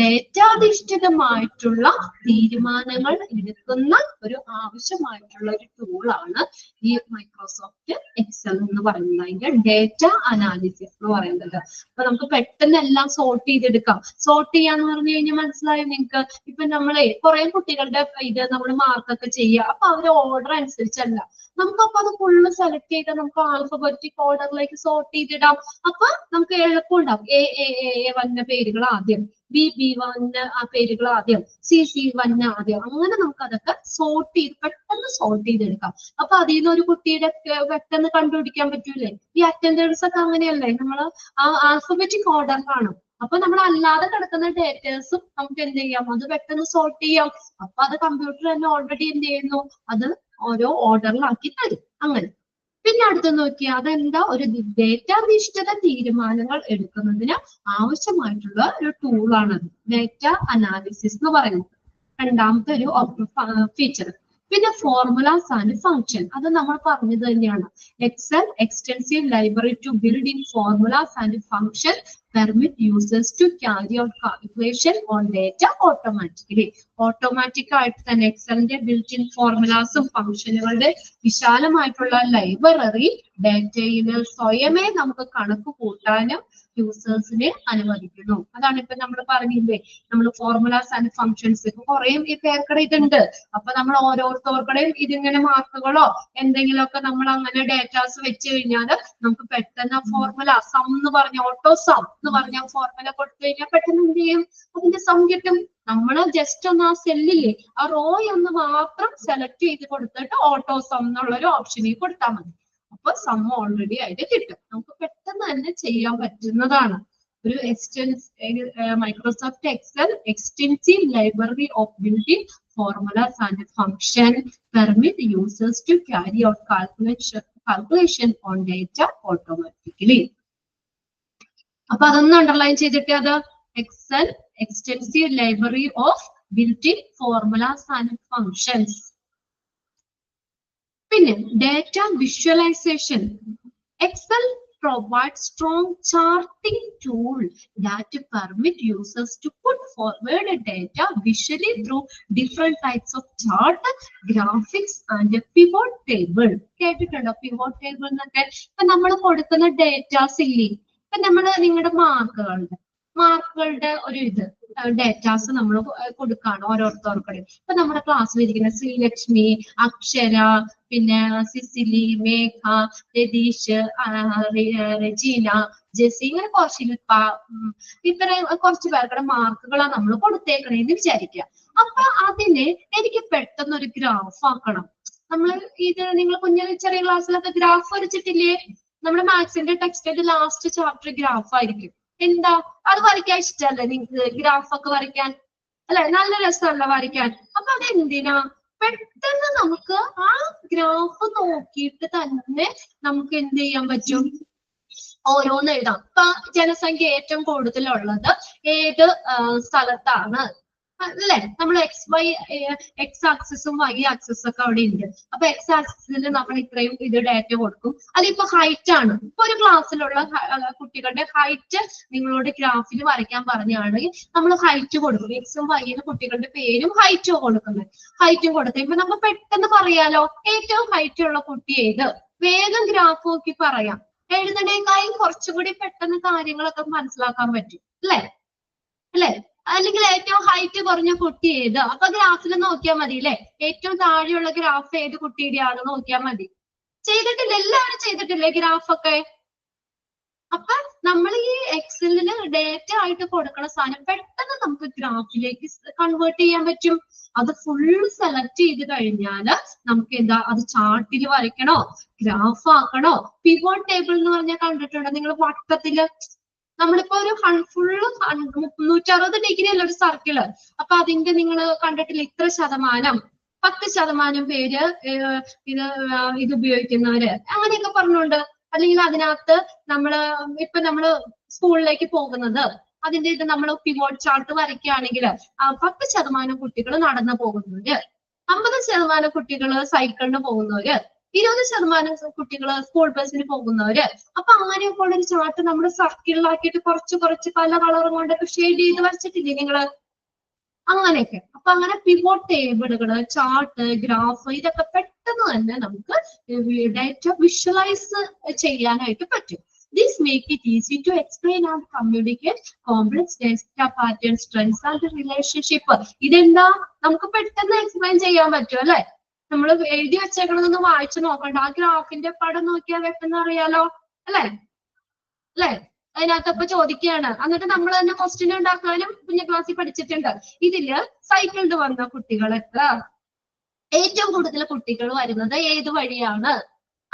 ഡേറ്റാധിഷ്ഠിതമായിട്ടുള്ള തീരുമാനങ്ങൾ എടുക്കുന്ന ഒരു ആവശ്യമായിട്ടുള്ള ഒരു ടൂളാണ് ഈ മൈക്രോസോഫ്റ്റ് എക്സൽ എന്ന് പറയുന്നത്. അതിന്റെ ഡേറ്റ അനാലിസിസ് എന്ന് പറയുന്നത്. അപ്പൊ നമുക്ക് പെട്ടെന്ന് എല്ലാം സോർട്ട് ചെയ്തെടുക്കാം. സോർട്ട് ചെയ്യാന്ന് പറഞ്ഞു കഴിഞ്ഞാൽ മനസ്സിലായോ നിങ്ങൾക്ക്? ഇപ്പൊ നമ്മളെ കുറെ കുട്ടികളുടെ ഇത് നമ്മൾ മാർക്കൊക്കെ ചെയ്യുക. അപ്പൊ അവരുടെ ഓർഡർ അനുസരിച്ചല്ല, നമുക്കപ്പൊ അത് ഫുള്ള് സെലക്ട് ചെയ്ത് നമുക്ക് ആൽഫബറ്റിക് ഓർഡറിലേക്ക് സോർട്ട് ചെയ്തിടാം. അപ്പൊ നമുക്ക് എളുപ്പമുണ്ടാവും. എ വന്ന പേരുകൾ ആദ്യം, ബി വന്ന ആ പേരുകൾ ആദ്യം, സി വന്ന ആദ്യം, അങ്ങനെ നമുക്ക് അതൊക്കെ സോർട്ട് ചെയ്ത് പെട്ടെന്ന് സോർട്ട് ചെയ്തെടുക്കാം. അപ്പൊ അതിൽ നിന്ന് ഒരു കുട്ടിയുടെ പെട്ടെന്ന് കണ്ടുപിടിക്കാൻ പറ്റൂലേ? ഈ അറ്റൻഡൻസ് ഒക്കെ അങ്ങനെയല്ലേ, നമ്മള് ആ ആൽഫബറ്റിക് ഓർഡർ കാണും. അപ്പൊ നമ്മൾ അല്ലാതെ കിടക്കുന്ന ഡേറ്റേഴ്സും നമുക്ക് എന്ത് ചെയ്യാം, അത് പെട്ടെന്ന് സോർട്ട് ചെയ്യാം. അപ്പൊ അത് കമ്പ്യൂട്ടർ തന്നെ ഓൾറെഡി എന്ത് ചെയ്യുന്നു, അത് ഓരോ ഓർഡറിലാക്കി തരും. അങ്ങനെ പിന്നെ അടുത്ത് നോക്കിയാൽ അതെന്താ, ഒരു ഡേറ്റാധിഷ്ഠിത തീരുമാനങ്ങൾ എടുക്കുന്നതിന് ആവശ്യമായിട്ടുള്ള ഒരു ടൂളാണത് ഡേറ്റ അനാലിസിസ് എന്ന് പറയുന്നത്. രണ്ടാമത്തെ ഒരു ഫീച്ചർ. പിന്നെ ഫോർമുലാസ് ആൻഡ് ഫംഗ്ഷൻ, അത് നമ്മൾ പറഞ്ഞത് തന്നെയാണ്. Excel extensive library to build in formulas and function permit users to carry out calculation on data automatically. Automatic ആയിട്ട് തന്നെ എക്സലിന്റെ ബിൽറ്റ് ഇൻ ഫോർമുലാസും ഫംഗ്ഷനുകളുടെ വിശാലമായിട്ടുള്ള ലൈബ്രറി ഡേറ്റയിൽ സ്വയമേ നമുക്ക് കണക്ക് കൂട്ടാനും യൂസേഴ്സിനെ അനുവദിക്കുന്നു. അതാണ് ഇപ്പൊ നമ്മൾ പറഞ്ഞില്ലേ, നമ്മൾ ഫോർമുലാസ് ആൻഡ് ഫംഗ്ഷൻസ് കുറെ ഈ പേർക്കട ഇതുണ്ട്. അപ്പൊ നമ്മൾ ഓരോരുത്തർക്കടെയും ഇതിങ്ങനെ മാർക്കുകളോ എന്തെങ്കിലുമൊക്കെ നമ്മൾ അങ്ങനെ ഡേറ്റാസ് വെച്ച് കഴിഞ്ഞാൽ നമുക്ക് പെട്ടെന്ന് ഫോർമുല സം എന്ന് പറഞ്ഞ ഓട്ടോ സം എന്ന് പറഞ്ഞ ഫോർമുല കൊടുത്തു കഴിഞ്ഞാൽ പെട്ടെന്ന് എന്ത് ചെയ്യും, അതിന്റെ സം കിട്ടും. നമ്മൾ ജസ്റ്റ് ഒന്ന് ആ സെല്ലില്ലേ ആ റോ ഒന്ന് മാത്രം സെലക്ട് ചെയ്ത് കൊടുത്തിട്ട് ഓട്ടോ സം എന്നുള്ള ഒരു ഓപ്ഷനിൽ കൊടുത്താൽ മതി. അപ്പൊ സം ഓൾറെഡി ആയിട്ട് കിട്ടും. നമുക്ക് പെട്ടെന്ന് തന്നെ ചെയ്യാൻ പറ്റുന്നതാണ്. ഒരു Microsoft Excel extensive library of building formulas and function permit users to carry out calculation on data automatically. അപ്പൊ അതൊന്ന് അണ്ടർലൈൻ ചെയ്തിട്ട് അത് Excel extensive library of built-in formulas and functions. പിന്നെ data visualisation. Excel provides strong charting tool that permit users to put forward data visually through different types of chart, graphics and pivot table. കേട്ടിട്ടുണ്ടോ pivot table എന്നൊക്കെ? ഇപ്പൊ നമ്മൾ കൊടുക്കുന്ന ഡേറ്റാസ് ഇല്ലേ, ഇപ്പൊ നമ്മൾ നിങ്ങളുടെ മാർക്കുകളുടെ ഒരു ഇത് ഡേറ്റാസ് നമ്മൾ കൊടുക്കാണ് ഓരോരുത്തർക്കും. ഇപ്പൊ നമ്മുടെ ക്ലാസ്സിൽ ഇരിക്കുന്ന ശ്രീലക്ഷ്മി, അക്ഷര, പിന്നെ സിസിലി, മേഘ, രതീഷ്, റെജീന, ജെസി, ഇങ്ങനെ ശില്പ, ഇത്രയും കുറച്ച് പേർക്കുടെ മാർക്കുകളാണ് നമ്മൾ കൊടുത്തേക്കണേന്ന് വിചാരിക്കുക. അപ്പൊ അതിന് എനിക്ക് പെട്ടെന്ന് ഒരു ഗ്രാഫ് ആക്കണം. നമ്മൾ ഇത് നിങ്ങൾ ചെറിയ ക്ലാസ്സിലൊക്കെ ഗ്രാഫ് വരച്ചിട്ടില്ലേ? നമ്മുടെ മാത്സിന്റെ ടെക്സ്റ്റിന്റെ ലാസ്റ്റ് ചാപ്റ്റർ ഗ്രാഫ് ആയിരിക്കും. എന്താ അത് വരയ്ക്കാൻ ഇഷ്ടമല്ലേ നിങ്ങൾക്ക് ഗ്രാഫ് ഒക്കെ വരയ്ക്കാൻ? അല്ലെ, നല്ല രസമല്ല വരയ്ക്കാൻ. അപ്പൊ അതെന്തിനാ? പെട്ടെന്ന് നമുക്ക് ആ ഗ്രാഫ് നോക്കിയിട്ട് തന്നെ നമുക്ക് എന്ത് ചെയ്യാൻ പറ്റും? ഓരോന്ന് എഴുതാം. ഇപ്പൊ ജനസംഖ്യ ഏറ്റവും കൂടുതലുള്ളത് ഏത് സ്ഥലത്താണ് അല്ലെ? നമ്മൾ എക്സ് ആക്സിസും വൈ ആക്സിസും ഒക്കെ അവിടെ ഉണ്ട്. അപ്പൊ എക്സ് ആക്സിസിൽ നമ്മൾ ഇത്രയും ഇത് ഡേറ്റ കൊടുക്കും. അതിപ്പോ ഹൈറ്റ് ആണ്. ഇപ്പൊ ഒരു ക്ലാസ്സിലുള്ള കുട്ടികളുടെ ഹൈറ്റ് നിങ്ങളോട് ഗ്രാഫിൽ വരയ്ക്കാൻ പറഞ്ഞാണെങ്കിൽ നമ്മൾ ഹൈറ്റ് കൊടുക്കും. എക്സും വൈയും കുട്ടികളുടെ പേരും ഹൈറ്റും കൊടുക്കുന്നത്. ഹൈറ്റും കൊടുക്കുമ്പോ നമുക്ക് പെട്ടെന്ന് പറയാലോ ഏറ്റവും ഹൈറ്റ് ഉള്ള കുട്ടി ഏത്. വേഗം ഗ്രാഫ് നോക്കി പറയാം. എഴുതണേക്കായും കുറച്ചും കൂടി പെട്ടെന്ന് കാര്യങ്ങളൊക്കെ മനസ്സിലാക്കാൻ പറ്റും അല്ലെ? അല്ലെങ്കിൽ ഏറ്റവും ഹൈറ്റ് കുറഞ്ഞ കുട്ടി ഏത്, അപ്പൊ ഗ്രാഫിൽ നോക്കിയാൽ മതി അല്ലെ? ഏറ്റവും താഴെയുള്ള ഗ്രാഫ് ഏത് കുട്ടിയുടെ ആണെന്ന് നോക്കിയാൽ മതി. ചെയ്തിട്ടില്ല? എല്ലാവരും ചെയ്തിട്ടില്ലേ ഗ്രാഫൊക്കെ? അപ്പൊ നമ്മൾ ഈ എക്സലില് ഡേറ്റ ആയിട്ട് കൊടുക്കുന്ന സാധനം പെട്ടെന്ന് നമുക്ക് ഗ്രാഫിലേക്ക് കൺവേർട്ട് ചെയ്യാൻ പറ്റും. അത് ഫുൾ സെലക്ട് ചെയ്ത് കഴിഞ്ഞാൽ നമുക്ക് എന്താ, അത് ചാർട്ടിൽ വരയ്ക്കണോ, ഗ്രാഫ് ആക്കണോ? പിവോട്ട് ടേബിൾ എന്ന് പറഞ്ഞാൽ കണ്ടിട്ടുണ്ടോ നിങ്ങൾ? വട്ടത്തില് നമ്മളിപ്പോ ഒരു ഫുള്ള് 360 ഡിഗ്രി അല്ല ഒരു സർക്കിള്. അപ്പൊ അതിന്റെ നിങ്ങൾ കണ്ടിട്ടില്ല ഇത്ര ശതമാനം, 10% പേര് ഇത് ഉപയോഗിക്കുന്നവര്, അങ്ങനെയൊക്കെ പറഞ്ഞുകൊണ്ട്. അല്ലെങ്കിൽ അതിനകത്ത് നമ്മള് സ്കൂളിലേക്ക് പോകുന്നത്, അതിന്റെ ഇത് നമ്മൾ പിവോട്ട് ചാർട്ട് വരയ്ക്കുകയാണെങ്കിൽ 10% കുട്ടികൾ നടന്നു പോകുന്നവര്, 50% കുട്ടികൾ സൈക്കിളിന് പോകുന്നവര്, 20% കുട്ടികൾ സ്കൂൾ ബസ്സിന് പോകുന്നവര്. അപ്പൊ അങ്ങനെയൊക്കെ ഉള്ള ഒരു ചാർട്ട് നമ്മൾ സർക്കിളിലാക്കിയിട്ട് കുറച്ച് പല കളറും കൊണ്ടൊക്കെ ഷെയ്ഡ് ചെയ്ത് വരച്ചിട്ടില്ലേ നിങ്ങള്? അങ്ങനെയൊക്കെ. അപ്പൊ അങ്ങനെ പിവോട്ട് ടേബിളുകള്, ചാർട്ട്, ഗ്രാഫ് ഇതൊക്കെ പെട്ടെന്ന് തന്നെ നമുക്ക് ഡേറ്റ വിഷ്വലൈസ് ചെയ്യാനായിട്ട് പറ്റും. This make it easy to explain and communicate complex data patterns, trends and relationship. ഇതെന്താ നമുക്ക് പെട്ടെന്ന് എക്സ്പ്ലെയിൻ ചെയ്യാൻ പറ്റും അല്ലെ? നമ്മൾ എഴുതി വെച്ചേക്കണതൊന്ന് വായിച്ചു നോക്കണ്ട, ആ ഗ്രാഫിന്റെ പടം നോക്കിയാൽ പെട്ടെന്ന് അറിയാലോ അല്ലെ? അതിനകത്തപ്പൊ ചോദിക്കുകയാണ്. എന്നിട്ട് നമ്മൾ തന്നെ ക്വസ്റ്റ്യൻ ഉണ്ടാക്കാനും കുഞ്ഞു ക്ലാസ്സിൽ പഠിച്ചിട്ടുണ്ട്. ഇതില് സൈക്കിളിൽ വന്ന കുട്ടികൾ എത്ര, ഏറ്റവും കൂടുതൽ കുട്ടികൾ വരുന്നത് ഏത് വഴിയാണ്,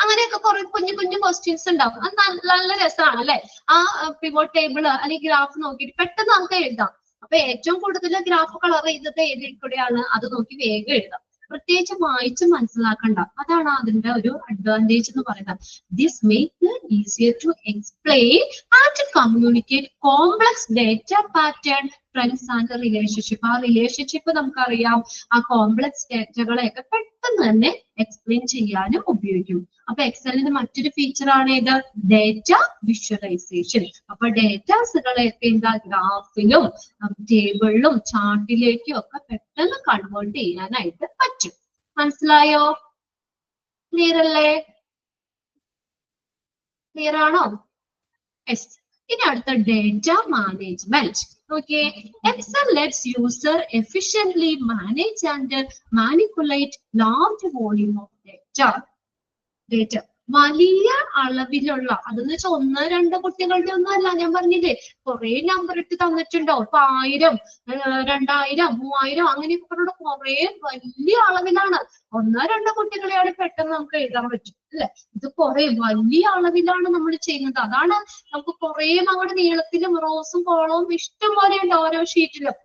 അങ്ങനെയൊക്കെ കുറെ കുഞ്ഞു ക്വസ്റ്റ്യൻസ് ഉണ്ടാവും. അത് നല്ല രസമാണ് അല്ലെ? ആ പിവോട്ട് ടേബിൾ അല്ലെങ്കിൽ ഗ്രാഫ് നോക്കിയിട്ട് പെട്ടെന്ന് നമുക്ക് എഴുതാം. അപ്പൊ ഏറ്റവും കൂടുതൽ ഗ്രാഫ് കളർ ചെയ്തത് ഏതിൽ കൂടെയാണ് അത് നോക്കി വേഗം എഴുതാം. പ്രത്യേകിച്ച് വായിച്ച് മനസ്സിലാക്കണ്ട. അതാണ് അതിന്റെ ഒരു അഡ്വാൻറ്റേജ് എന്ന് പറയുന്നത്. This make easier to explain and communicate complex data pattern, trends and relationship. ആ റിലേഷൻഷിപ്പ് നമുക്കറിയാം. ആ കോംപ്ലക്സ് ഡേറ്റകളെയൊക്കെ പെട്ടെന്ന് തന്നെ എക്സ്പ്ലെയിൻ ചെയ്യാനും ഉപയോഗിക്കും. അപ്പൊ എക്സലിന്റെ മറ്റൊരു ഫീച്ചർ ആണ് ഇത്, ഡേറ്റ വിഷ്വലൈസേഷൻ. അപ്പൊ ഡേറ്റാസുകളെയൊക്കെ എന്താ ഗ്രാഫിലും ടേബിളിലും ചാർട്ടിലേക്കും ഒക്കെ പെട്ടെന്ന് കൺവേർട്ട് ചെയ്യാനായിട്ട് പറ്റും. മനസ്സിലായോ? ക്ലിയർ അല്ലേ? ക്ലിയർ ആണോ? യെസ്. ഇനി അടുത്ത data management. Okay, Excel lets user efficiently manage and manipulate large volume of data. വലിയ അളവിലുള്ള, അതെന്ന് വെച്ചാൽ 1-2 കുട്ടികളുടെ ഒന്നും അല്ല. ഞാൻ പറഞ്ഞില്ലേ കുറെ നമ്പർ ഇട്ട് തന്നിട്ടുണ്ടോ? ഇപ്പൊ 1000, 2000, 3000 അങ്ങനെയൊക്കെ പറഞ്ഞ കുറെ വലിയ അളവിലാണ്. 1-2 കുട്ടികളെയാണ് പെട്ടെന്ന് നമുക്ക് എഴുതാൻ പറ്റും അല്ലെ? ഇത് കുറെ വലിയ അളവിലാണ് നമ്മൾ ചെയ്യുന്നത്. അതാണ് നമുക്ക് കുറെ അങ്ങോട്ട് നീളത്തിലും റോസും കോളവും ഇഷ്ടം പോലെ ഉണ്ട് ഓരോ ഷീറ്റിലും.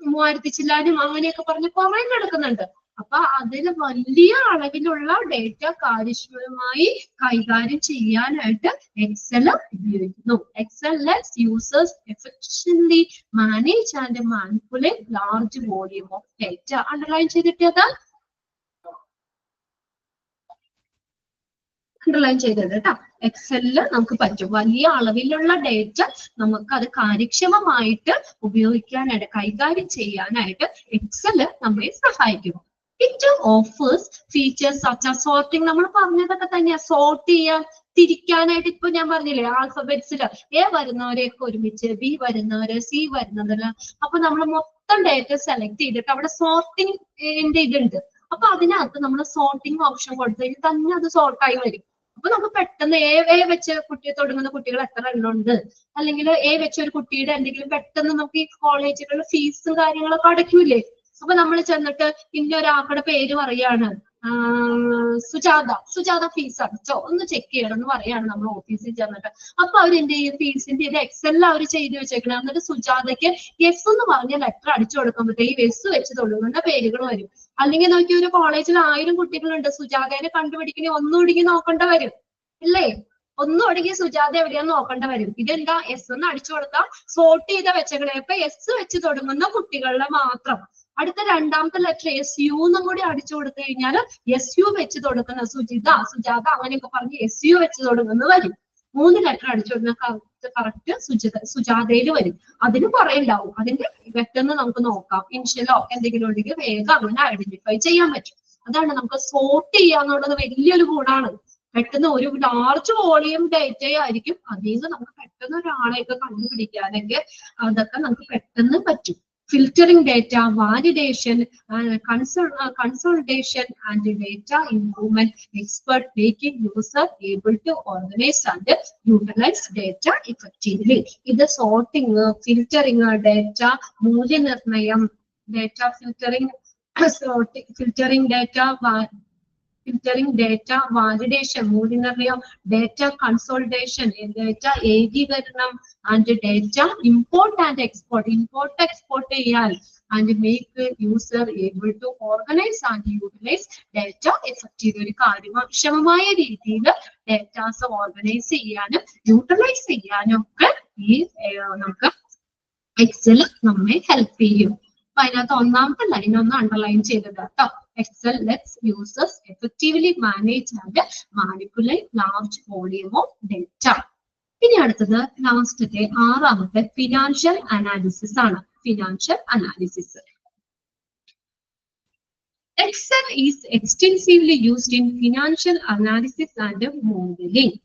3000 ചില്ലാനും അങ്ങനെയൊക്കെ പറഞ്ഞ് കുറെ കിടക്കുന്നുണ്ട്. അപ്പൊ അതിൽ വലിയ അളവിലുള്ള ഡേറ്റ കാര്യക്ഷമമായി കൈകാര്യം ചെയ്യാനായിട്ട് എക്സൽ ഉപയോഗിക്കുന്നു. Excel lets users efficiently manage and manipulate large volume of data. Underline ചെയ്തിട്ടത് അണ്ടർലൈൻ ചെയ്തത് കേട്ടോ. എക്സലില് നമുക്ക് പറ്റും വലിയ അളവിലുള്ള ഡേറ്റ നമുക്ക് അത് കാര്യക്ഷമമായിട്ട് ഉപയോഗിക്കാനായിട്ട് കൈകാര്യം ചെയ്യാനായിട്ട് എക്സല് നമ്മെ സഹായിക്കുന്നു. It offers features such as sorting. നമ്മൾ പറഞ്ഞതൊക്കെ തന്നെയാ, സോർട്ട് ചെയ്യാൻ തിരിക്കാനായിട്ട്. ഇപ്പൊ ഞാൻ പറഞ്ഞില്ലേ ആൽഫബറ്റ്സിൽ എ വരുന്നവരെയൊക്കെ ഒരുമിച്ച്, ബി വരുന്നവര്, സി വരുന്നവര്. അപ്പൊ നമ്മൾ മൊത്തം ഡേറ്റ സെലക്ട് ചെയ്തിട്ട് അവിടെ സോർട്ടിങ്ങിന്റെ ഇതുണ്ട്. അപ്പൊ അതിനകത്ത് നമ്മൾ സോർട്ടിങ് ഓപ്ഷൻ കൊടുത്തു കഴിഞ്ഞാൽ തന്നെ അത് സോർട്ടായി വരും. അപ്പൊ നമുക്ക് പെട്ടെന്ന് എ വെച്ച് കുട്ടിയെ തുടങ്ങുന്ന കുട്ടികൾ എത്ര എണ്ണം ഉണ്ട്, അല്ലെങ്കിൽ എ വെച്ച ഒരു കുട്ടിയുടെ എന്തെങ്കിലും പെട്ടെന്ന് നമുക്ക് ഈ കോളേജുകളിൽ ഫീസും കാര്യങ്ങളൊക്കെ അടയ്ക്കൂലേ. അപ്പൊ നമ്മൾ ചെന്നിട്ട് ഇന്ന ഒരാളുടെ പേര് പറയാണ്, സുജാത ഫീസ് അടച്ചോ ഒന്ന് ചെക്ക് ചെയ്യണം എന്ന് പറയാണ് നമ്മൾ ഓഫീസിൽ ചെന്നിട്ട്. അപ്പൊ അവരെന്ത് ചെയ്യും, ഫീസിന്റെ ഇത് എക്സലിൽ അവർ ചെയ്ത് വെച്ചേക്കണം. എന്നിട്ട് സുജാതയ്ക്ക് എസ് എന്ന് പറഞ്ഞ ലെറ്റർ അടിച്ചു കൊടുക്കുമ്പോഴത്തേക്ക് എസ് വെച്ച് തുടങ്ങുന്ന പേരുകൾ വരും. അല്ലെങ്കിൽ നോക്കി ഒരു കോളേജിൽ 1000 കുട്ടികളുണ്ട്, സുജാതേനെ കണ്ടുപിടിക്കണേ ഒന്നുകൂടി നോക്കേണ്ട വരും അല്ലേ. ഒന്നുകൂടി സുജാത എവിടെയാന്ന് നോക്കേണ്ട വരും. ഇതെന്താ, എസ് എന്ന് അടിച്ചു കൊടുത്താൽ സോർട്ട് ചെയ്ത വെച്ചേക്കണേ. അപ്പൊ എസ് വെച്ച് തുടങ്ങുന്ന കുട്ടികളുടെ മാത്രം. അടുത്ത രണ്ടാമത്തെ ലെറ്റർ എസ് യു എന്നും കൂടി അടിച്ചു കൊടുത്തു കഴിഞ്ഞാൽ എസ് യു വെച്ച് തുടങ്ങുന്ന സുജാത അങ്ങനെയൊക്കെ പറഞ്ഞ് എസ് യു വെച്ച് തുടങ്ങുന്ന വരും. 3 ലെറ്റർ അടിച്ചു കൊടുക്കുന്ന കറക്റ്റ് സുജാതയിൽ വരും. അതിന് കുറെ ഉണ്ടാവും. അതിന്റെ പെട്ടെന്ന് നമുക്ക് നോക്കാം. ഇൻഷ്യലോ എന്തെങ്കിലും ഉണ്ടെങ്കിൽ വേഗം അങ്ങനെ ഐഡന്റിഫൈ ചെയ്യാൻ പറ്റും. അതാണ് നമുക്ക് സോർട്ട് ചെയ്യാന്നുള്ളത് വലിയൊരു ഗുണമാണ്. പെട്ടെന്ന് ഒരു ലാർജ് വോളിയം ഡേറ്റ ആയിരിക്കും, അതിൽ നിന്ന് നമുക്ക് പെട്ടെന്ന് ഒരാളെയൊക്കെ കണ്ടുപിടിക്കാനൊക്കെ അതൊക്കെ നമുക്ക് പെട്ടെന്ന് പറ്റും. Filtering data, validation, consolidation, and data improvement, expert making user able to organize and utilize data effectively. ഇത് sorting, filtering data, മൂല്യനിർണ്ണയം, data filtering, filtering data, validation, മൂല്യനിർണ്ണയം, data consolidation, data ഏകീകരണം, and data import and export, export ചെയ്യാൻ, and make user able to organize and utilize data effectively. ഒരു കാര്യക്ഷമമായ രീതിയിൽ ഡേറ്റാസ് ഓർഗനൈസ് ചെയ്യാനും യൂട്ടിലൈസ് ചെയ്യാനും ഒക്കെ ഈ നമുക്ക് എക്സൽ നമ്മെ ഹെൽപ്പ് ചെയ്യും. അപ്പൊ അതിനകത്ത് ഒന്നാമത്തെ ലൈൻ ഒന്ന് അണ്ടർലൈൻ ചെയ്തത് കേട്ടോ. Excel lets users effectively manage and manipulate large volume of data. ഇനി അടുത്തത് ലാസ്റ്റത്തെ 6ാമത്തെ ഫിനാൻഷ്യൽ അനാലിസിസ് ആണ്. Financial analysis. Excel is extensively used in financial analysis and modeling.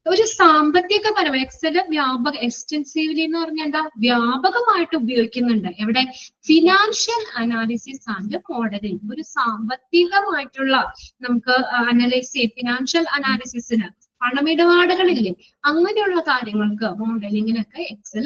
ഒരു സാമ്പത്തികപരമായ എക്സല് എക്സ്റ്റെൻസീവ്ലി എന്ന് പറഞ്ഞാൽ എന്താ, വ്യാപകമായിട്ട് ഉപയോഗിക്കുന്നുണ്ട്. എവിടെ, ഫിനാൻഷ്യൽ അനാലിസിസ് ആൻഡ് മോഡലിംഗ്. ഒരു സാമ്പത്തികമായിട്ടുള്ള നമുക്ക് അനലൈസ് ചെയ്യും. ഫിനാൻഷ്യൽ അനാലിസിസിന് പണമിടപാടുകളില്ലേ, അങ്ങനെയുള്ള കാര്യങ്ങൾക്ക് മോഡലിങ്ങിനൊക്കെ എക്സൽ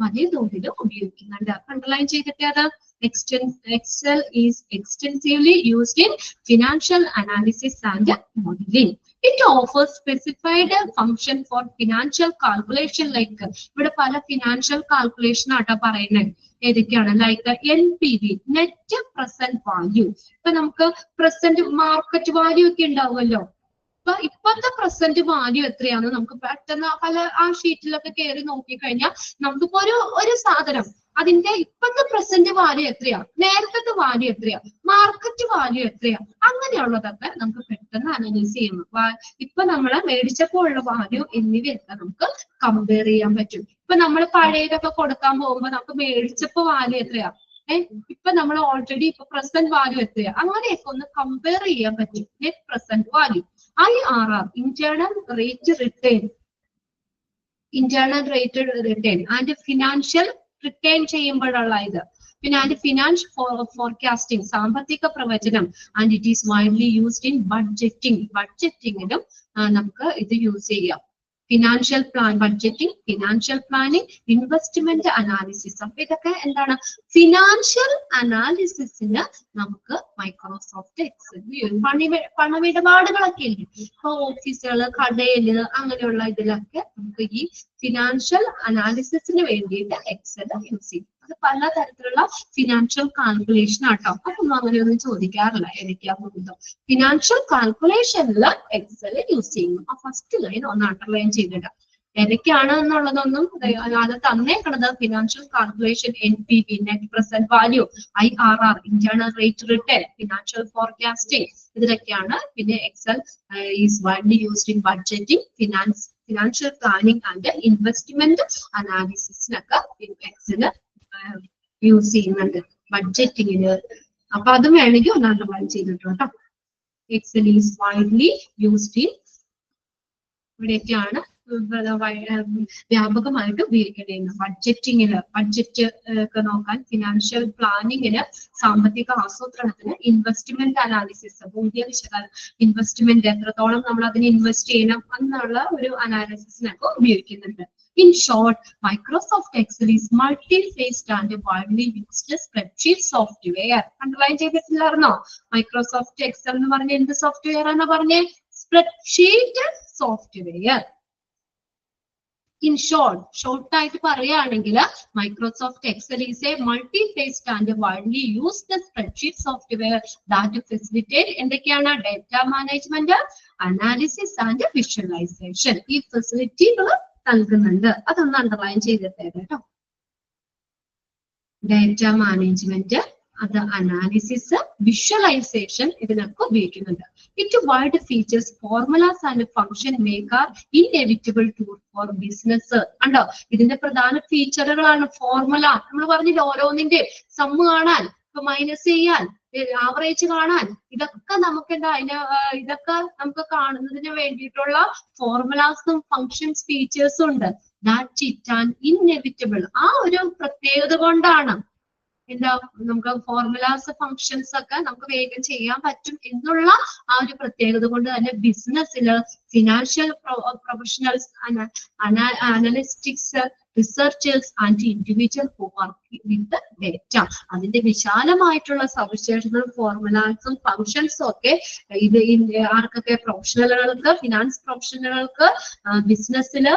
വലിയ തോതിൽ ഉപയോഗിക്കുന്നുണ്ട്. അണ്ടർലൈൻ ചെയ്തിട്ട് അത് Excel is extensively used in financial analysis and modeling. It offers specified function for financial calculation like ഇവിടെ പല ഫിനാൻഷ്യൽ കാൽക്കുലേഷൻ ആട്ടാ പറയുന്നത്. ഏതൊക്കെയാണ്, like NPV, net present value. ഇപ്പൊ നമുക്ക് പ്രസന്റ് മാർക്കറ്റ് വാല്യൂ ഒക്കെ ഉണ്ടാവുമല്ലോ. അപ്പൊ ഇപ്പോഴത്തെ പ്രസന്റ് വാല്യൂ എത്രയാണെന്ന് നമുക്ക് പെട്ടെന്ന് ആ ഷീറ്റിലൊക്കെ കയറി നോക്കിക്കഴിഞ്ഞാൽ നമുക്കിപ്പോ ഒരു സാധനം അതിന്റെ ഇപ്പോഴത്തെ പ്രസന്റ് വാല്യൂ എത്രയാ, നേരത്തെ വാല്യൂ എത്രയാ, മാർക്കറ്റ് വാല്യൂ എത്രയാ, അങ്ങനെയുള്ളതൊക്കെ നമുക്ക് പെട്ടെന്ന് അനലൈസ് ചെയ്യുന്നു. ഇപ്പൊ നമ്മള് മേടിച്ചപ്പോൾ ഉള്ള വാല്യൂ എന്നിവയൊക്കെ നമുക്ക് കമ്പയർ ചെയ്യാൻ പറ്റും. ഇപ്പൊ നമ്മൾ പഴയതൊക്കെ കൊടുക്കാൻ പോകുമ്പോൾ നമുക്ക് മേടിച്ചപ്പോ വാല്യൂ എത്രയാ, ഇപ്പൊ നമ്മൾ ഓൾറെഡി ഇപ്പൊ പ്രസന്റ് വാല്യൂ എത്രയാ, അങ്ങനെയൊക്കെ ഒന്ന് കമ്പയർ ചെയ്യാൻ പറ്റും. Net present value, IRR, internal rate return and financial return ചെയ്യുമ്പോഴുള്ള ഇത്. പിന്നെ അതിന്റെ ഫിനാൻഷ്യൽ ഫോർകാസ്റ്റിംഗ്, സാമ്പത്തിക പ്രവചനം. And it is widely used in budgeting. ബഡ്ജറ്റിങ്ങിനും നമുക്ക് ഇത് യൂസ് ചെയ്യാം. Financial budgeting, financial planning, investment analysis. അപ്പൊ ഇതൊക്കെ എന്താണ്, ഫിനാൻഷ്യൽ അനാലിസിസിന് നമുക്ക് മൈക്രോസോഫ്റ്റ് എക്സൽ. പണമിടപാടുകളൊക്കെ ഇല്ലേ, ഇപ്പൊ ഓഫീസുകള്, കടയില്, അങ്ങനെയുള്ള ഇതിലൊക്കെ നമുക്ക് ഈ ഫിനാൻഷ്യൽ അനാലിസിസിന് വേണ്ടിയിട്ട് എക്സൽ യൂസ് ചെയ്യും. അത് പലതരത്തിലുള്ള ഫിനാൻഷ്യൽ കാൽക്കുലേഷൻ ആട്ടോ. അതൊന്നും അങ്ങനെയൊന്നും ചോദിക്കാറില്ല. ഏതൊക്കെയാ പോകുന്നത് ഫിനാൻഷ്യൽ കാൽക്കുലേഷനിൽ എക്സൽ യൂസ് ചെയ്യുന്നു. ആ ഫസ്റ്റ് ലൈൻ ഒന്ന് അണ്ടർലൈൻ ചെയ്തിട്ട് ഏതൊക്കെയാണ് എന്നുള്ളതൊന്നും അത് തന്നേക്കണത് financial calculation, NPV, net present value, IRR, internal rate return, financial forecasting, ഇതിലൊക്കെയാണ്. പിന്നെ Excel is widely used in budgeting, financial planning and investment അനാലിസിസിനൊക്കെ എക്സല് യൂസ് ചെയ്യുന്നുണ്ട്, ബഡ്ജറ്റിങ്ങിന്. അപ്പൊ അതും വേണമെങ്കിൽ ഒന്ന് അണ്ടർലൈൻ ചെയ്തിട്ടുണ്ട്. Excel is widely used in, ഇവിടെയൊക്കെയാണ് വ്യാപകമായിട്ട് ഉപയോഗിക്കേണ്ടത്. ബഡ്ജറ്റിങ്ങിന്, ബഡ്ജറ്റ് ഒക്കെ നോക്കാൻ, ഫിനാൻഷ്യൽ പ്ലാനിങ്ങിന്, സാമ്പത്തിക ആസൂത്രണത്തിന്, ഇൻവെസ്റ്റ്മെന്റ് അനാലിസിസ്, മൂല്യവിശകലനം, ഇൻവെസ്റ്റ്മെന്റ് എത്രത്തോളം നമ്മൾ അതിന് ഇൻവെസ്റ്റ് ചെയ്യണം എന്നുള്ള ഒരു അനാലിസിസിനൊക്കെ ഉപയോഗിക്കുന്നുണ്ട്. In short, Microsoft Excel is multi-phased and widely used spreadsheet software. Underline ചെയ്തിട്ടില്ലായിരുന്നോ? Microsoft Excel എന്ന് പറഞ്ഞ എന്ത് സോഫ്റ്റ്വെയർ എന്ന് പറഞ്ഞേ? Spreadsheet software. In short, ആയിട്ട് പറയുകയാണെങ്കിൽ Microsoft Excel is a multi-phased and widely used spreadsheet software that facilitate എന്തൊക്കെയാണ്? Data management, analysis and visualisation. ഈ ഫെസിലിറ്റികൾ നൽകുന്നുണ്ട്. അതൊന്ന് അണ്ടർലൈൻ ചെയ്തിട്ടേ കേട്ടോ. ഡേറ്റ മാനേജ്മെന്റ്, അത് അനാലിസിസ്, വിഷ്വലൈസേഷൻ ഇതിനൊക്കെ ഉപയോഗിക്കുന്നുണ്ട്. It wide features, formulas and function make are inevitable tool for business. കണ്ടോ, ഇതിന്റെ പ്രധാന ഫീച്ചറുകളാണ് ഫോർമുല. നമ്മൾ പറഞ്ഞില്ല ഓരോന്നിന്റെ സമ്മ് കാണാൻ, മൈനസ് ചെയ്യാൻ, ആവറേജ് കാണാൻ, ഇതൊക്കെ നമുക്ക് എന്താ ഇതൊക്കെ നമുക്ക് കാണുന്നതിന് വേണ്ടിയിട്ടുള്ള ഫോർമുലാസും ഫങ്ഷൻസ് ഫീച്ചേഴ്സും ഉണ്ട്. ദാറ്റ് ഇറ്റ് ആൻഡ് ഇൻഎവിറ്റബിൾ, ആ ഒരു പ്രത്യേകത കൊണ്ടാണ് എന്താ നമുക്ക് ഫോർമുലാസ് ഫങ്ഷൻസ് ഒക്കെ നമുക്ക് വേഗം ചെയ്യാൻ പറ്റും എന്നുള്ള ആ ഒരു പ്രത്യേകത കൊണ്ട് തന്നെ ബിസിനസ്സിൽ financial professionals, analytics, researchers and individual who work with data, അതിന്റെ വിശാലമായിട്ടുള്ള സവിശേഷതകളും ഫോർമുലാസും ഫങ്ഷൻസും ഒക്കെ ഇത് ആർക്കൊക്കെ? പ്രൊഫഷണലുകൾക്ക്, ഫിനാൻസ് പ്രൊഫഷണലുകൾക്ക്, ബിസിനസ്സില്,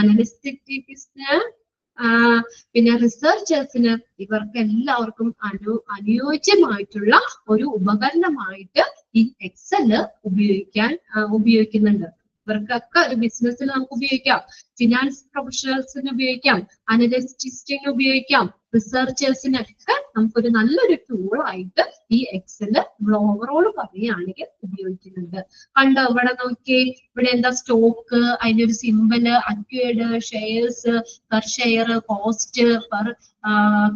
അനലിസ്റ്റിക്സിന്, പിന്നെ റിസർച്ചേഴ്സിന്, ഇവർക്ക് എല്ലാവർക്കും അനുയോജ്യമായിട്ടുള്ള ഒരു ഉപകരണമായിട്ട് ഈ എക്സല് ഉപയോഗിക്കുന്നുണ്ട്. ഇവർക്കൊക്കെ ഒരു ബിസിനസ്സിൽ നമുക്ക് ഉപയോഗിക്കാം, ഫിനാൻസ് പ്രൊഫഷണൽസിന് ഉപയോഗിക്കാം, അനലിസ്റ്റിക്സിന് ഉപയോഗിക്കാം, റിസർച്ചേഴ്സിനൊക്കെ നമുക്കൊരു നല്ലൊരു ടൂളായിട്ട് ഈ എക്സല് ഓവറോൾ പറയുകയാണെങ്കിൽ ഉപയോഗിക്കുന്നുണ്ട്. കണ്ടോ, ഇവിടെ നോക്കിയേ, ഇവിടെ എന്താ? സ്റ്റോക്ക്, അതിന്റെ ഒരു symbol, acquired, shares, per share, cost, per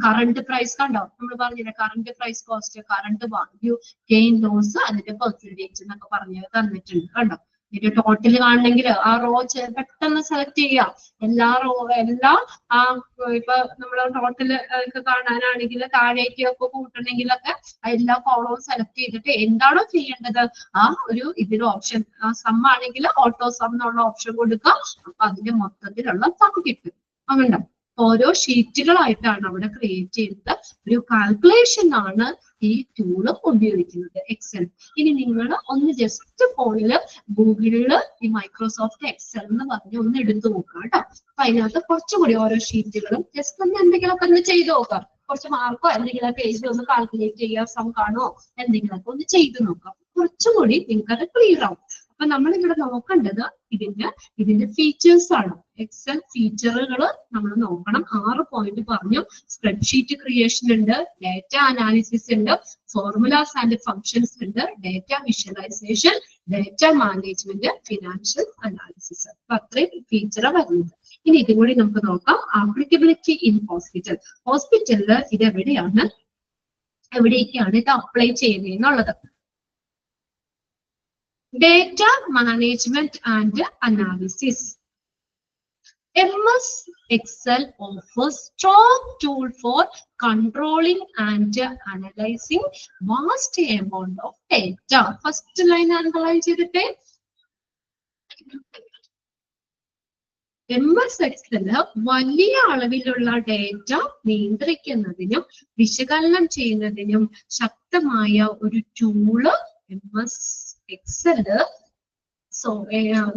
current price. കണ്ടോ, നമ്മൾ പറഞ്ഞില്ലേ current price, cost, current value, gain loss, അതിന്റെ പെർസെന്റേജ് എന്നൊക്കെ പറഞ്ഞ് തന്നിട്ടുണ്ട്. കണ്ടോ, ഇതിന്റെ ടോട്ടൽ കാണണമെങ്കിൽ ആ റോ പെട്ടെന്ന് സെലക്ട് ചെയ്യാം. എല്ലാം ഇപ്പൊ നമ്മള് ടോട്ടൽ ഒക്കെ കാണാനാണെങ്കിൽ താഴേക്കൊക്കെ കൂട്ടണമെങ്കിലൊക്കെ എല്ലാ കോളവും സെലക്ട് ചെയ്തിട്ട് എന്താണോ ചെയ്യേണ്ടത് ആ ഒരു ഇതിൽ ഓപ്ഷൻ, സം ആണെങ്കിൽ ഓട്ടോ സം എന്നുള്ള ഓപ്ഷൻ കൊടുക്കുക. അപ്പൊ അതിന്റെ മൊത്തത്തിലുള്ള സം കിട്ടും. അങ്ങനെ ഓരോ ഷീറ്റുകളായിട്ടാണ് അവിടെ ക്രിയേറ്റ് ചെയ്തത്. ഒരു കാൽക്കുലേഷൻ ആണ് ഈ ടൂള് ഉപയോഗിക്കുന്നത് എക്സൽ. ഇനി നിങ്ങൾ ഒന്ന് ജസ്റ്റ് ഫോണില് ഗൂഗിളില് ഈ മൈക്രോസോഫ്റ്റ് എക്സൽ എന്ന് പറഞ്ഞ് ഒന്ന് എടുത്തു നോക്കാം കേട്ടോ. അപ്പൊ അതിനകത്ത് കുറച്ചുകൂടി ഓരോ ഷീറ്റുകളും ജസ്റ്റ് ഒന്ന് എന്തെങ്കിലുമൊക്കെ ഒന്ന് ചെയ്ത് നോക്കാം. കുറച്ച് മാർക്കോ എന്തെങ്കിലുമൊക്കെ എഴുതി ഒന്ന് കാൽക്കുലേറ്റ് ചെയ്യാം, സം കാണോ എന്തെങ്കിലുമൊക്കെ ഒന്ന് ചെയ്ത് നോക്കാം. കുറച്ചുകൂടി നിങ്ങൾക്ക് അത് ക്ലിയർ ആവും. അപ്പൊ നമ്മൾ ഇവിടെ നോക്കേണ്ടത് ഇതിന്റെ ഫീച്ചേഴ്സ് ആണ്. എക്സൽ ഫീച്ചറുകൾ നമ്മൾ നോക്കണം. 6 പോയിന്റ് പറഞ്ഞു. സ്പ്രെഡ്ഷീറ്റ് ക്രിയേഷൻ ഉണ്ട്, ഡേറ്റ അനാലിസിസ് ഉണ്ട്, ഫോർമുലാസ് ആൻഡ് ഫങ്ഷൻസ് ഉണ്ട്, data visualisation, data management, financial analysis. അപ്പൊ അത്രയും ഫീച്ചറാണ് വരുന്നത്. ഇനി ഇതും കൂടി നമുക്ക് നോക്കാം. Applicability in hospital. ഹോസ്പിറ്റലില് ഇത് എവിടെയൊക്കെയാണ് ഇത് അപ്ലൈ ചെയ്യുന്നത് എന്നുള്ളത്. Data management and analysis. MS Excel offers strong tool for controlling and analyzing vast amount of data. First line underline ചെയ്തിട്ടേ. MS Excel വലിയ അളവിലുള്ള ഡേറ്റ നിയന്ത്രിക്കുന്നതിനും വിശകലനം ചെയ്യുന്നതിനും ശക്തമായ ഒരു ടൂള് MS Excel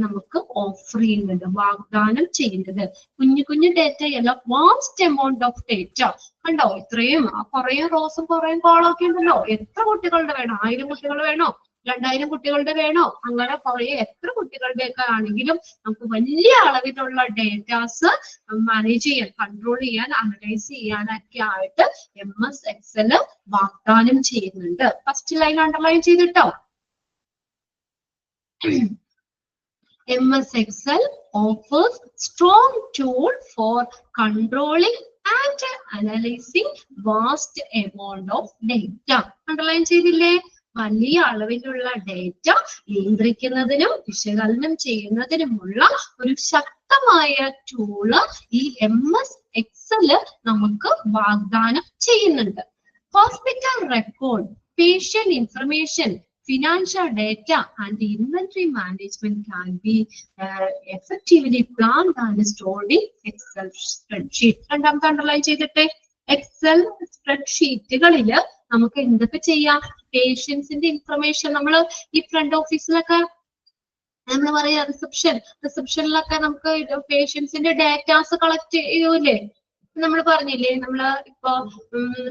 നമുക്ക് ഓഫർ ചെയ്യുന്നത്, വാഗ്ദാനം ചെയ്യുന്നത്. കുഞ്ഞു കുഞ്ഞു ഡേറ്റയല്ല, വാസ്റ്റ് എമൗണ്ട് ഓഫ് ഡേറ്റ. കണ്ടോ, ഇത്രയും കുറേ റോസും കുറേ കോളൊക്കെ ഉണ്ടല്ലോ. എത്ര കുട്ടികളുടെ വേണോ? 1000 കുട്ടികൾ വേണോ? 2000 കുട്ടികളുടെ വേണോ? അങ്ങനെ കുറേ എത്ര കുട്ടികളുടെ ഒക്കെ ആണെങ്കിലും നമുക്ക് വലിയ അളവിലുള്ള ഡേറ്റാസ് മാനേജ് ചെയ്യാൻ, കൺട്രോൾ ചെയ്യാൻ, അനലൈസ് ചെയ്യാനൊക്കെ ആയിട്ട് MS Excel വാഗ്ദാനം ചെയ്യുന്നുണ്ട്. ഫസ്റ്റ് ലൈൻ അണ്ടർലൈൻ ചെയ്തിട്ടോ. MS Excel offers strong tool for controlling and analyzing vast amount of data. Underline ചെയ്തില്ലേ? വലിയ അളവിലുള്ള ഡേറ്റ നിയന്ത്രിക്കുന്നതിനും വിശകലനം ചെയ്യുന്നതിനുമുള്ള ഒരു ശക്തമായ ടൂള് ഈ MS Excel നമുക്ക് വാഗ്ദാനം ചെയ്യുന്നുണ്ട്. Hospital record, patient information, financial data and inventory management can be effectively planned and stored in Excel spreadsheet. രണ്ടാമത്തെ അണ്ടർലൈൻ ചെയ്തിട്ടെ. എക്സൽ സ്പ്രെഡ്ഷീറ്റുകളില് നമുക്ക് എന്തൊക്കെ ചെയ്യാം? പേഷ്യൻസിന്റെ ഇൻഫർമേഷൻ നമ്മൾ ഈ ഫ്രണ്ട് ഓഫീസിലൊക്കെ നമ്മൾ പറയാ റിസപ്ഷനിലൊക്കെ നമുക്ക് പേഷ്യൻസിന്റെ ഡേറ്റാസ് കളക്ട് ചെയ്യൂലേ? നമ്മൾ പറഞ്ഞില്ലേ, നമ്മള് ഇപ്പൊ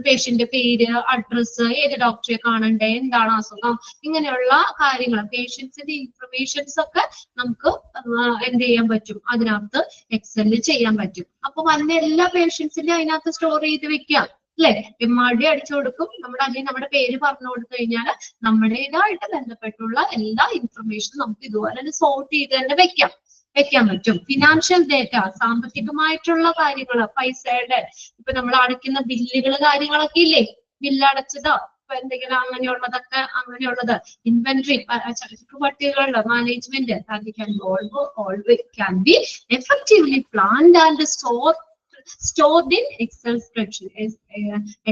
പേഷ്യന്റ് പേര്, അഡ്രസ്സ്, ഏത് ഡോക്ടറെ കാണണ്ടേ, എന്താണ് അസുഖം, ഇങ്ങനെയുള്ള കാര്യങ്ങൾ, പേഷ്യൻസിന്റെ ഇൻഫർമേഷൻസ് ഒക്കെ നമുക്ക് എന്ത് ചെയ്യാൻ പറ്റും? അതിനകത്ത് എക്സലിൽ ചെയ്യാൻ പറ്റും. അപ്പൊ വന്ന എല്ലാ പേഷ്യൻസിന്റെ അതിനകത്ത് സ്റ്റോർ ചെയ്ത് വെക്കാം അല്ലെ? MRD അടിച്ചു കൊടുക്കും, അല്ലെങ്കിൽ നമ്മുടെ പേര് പറഞ്ഞു കൊടുത്തു കഴിഞ്ഞാൽ നമ്മുടേതായിട്ട് ബന്ധപ്പെട്ടുള്ള എല്ലാ ഇൻഫർമേഷനും നമുക്ക് ഇതുപോലെ തന്നെ സോർട്ട് ചെയ്ത് തന്നെ വെക്കാൻ പറ്റും. ഫിനാൻഷ്യൽ ഡേറ്റ, സാമ്പത്തികമായിട്ടുള്ള കാര്യങ്ങൾ, പൈസയുടെ ഇപ്പൊ നമ്മൾ അടയ്ക്കുന്ന ബില്ലുകൾ, കാര്യങ്ങളൊക്കെ ഇല്ലേ, ബില്ല് അടച്ചതോ ഇപ്പൊ എന്തെങ്കിലും അങ്ങനെയുള്ളത്, ഇൻവെന്ററി, ചരക്കുപട്ടികകളുടെ management, can be effectively planned and stored in Excel spreadsheet.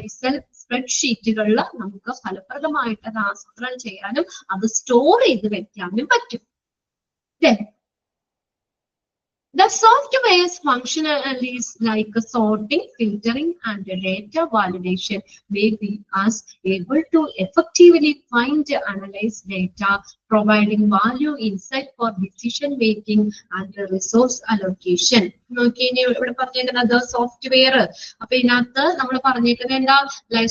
Excel സ്പ്രെഡ്ഷീറ്റുകളിൽ നമുക്ക് ഫലപ്രദമായിട്ട് അത് ആസൂത്രണം ചെയ്യാനും അത് സ്റ്റോർ ചെയ്ത് വെക്കാനും പറ്റും. The software's functionalities like sorting, filtering, and data validation make us able to effectively find and analyze data, providing value insight for decision making and resource allocation. ഇവിടെ പറഞ്ഞിരിക്കുന്നത് സോഫ്റ്റ്വെയർ. അപ്പൊ ഇതിനകത്ത് നമ്മൾ പറഞ്ഞിരിക്കുന്നത് എന്താ?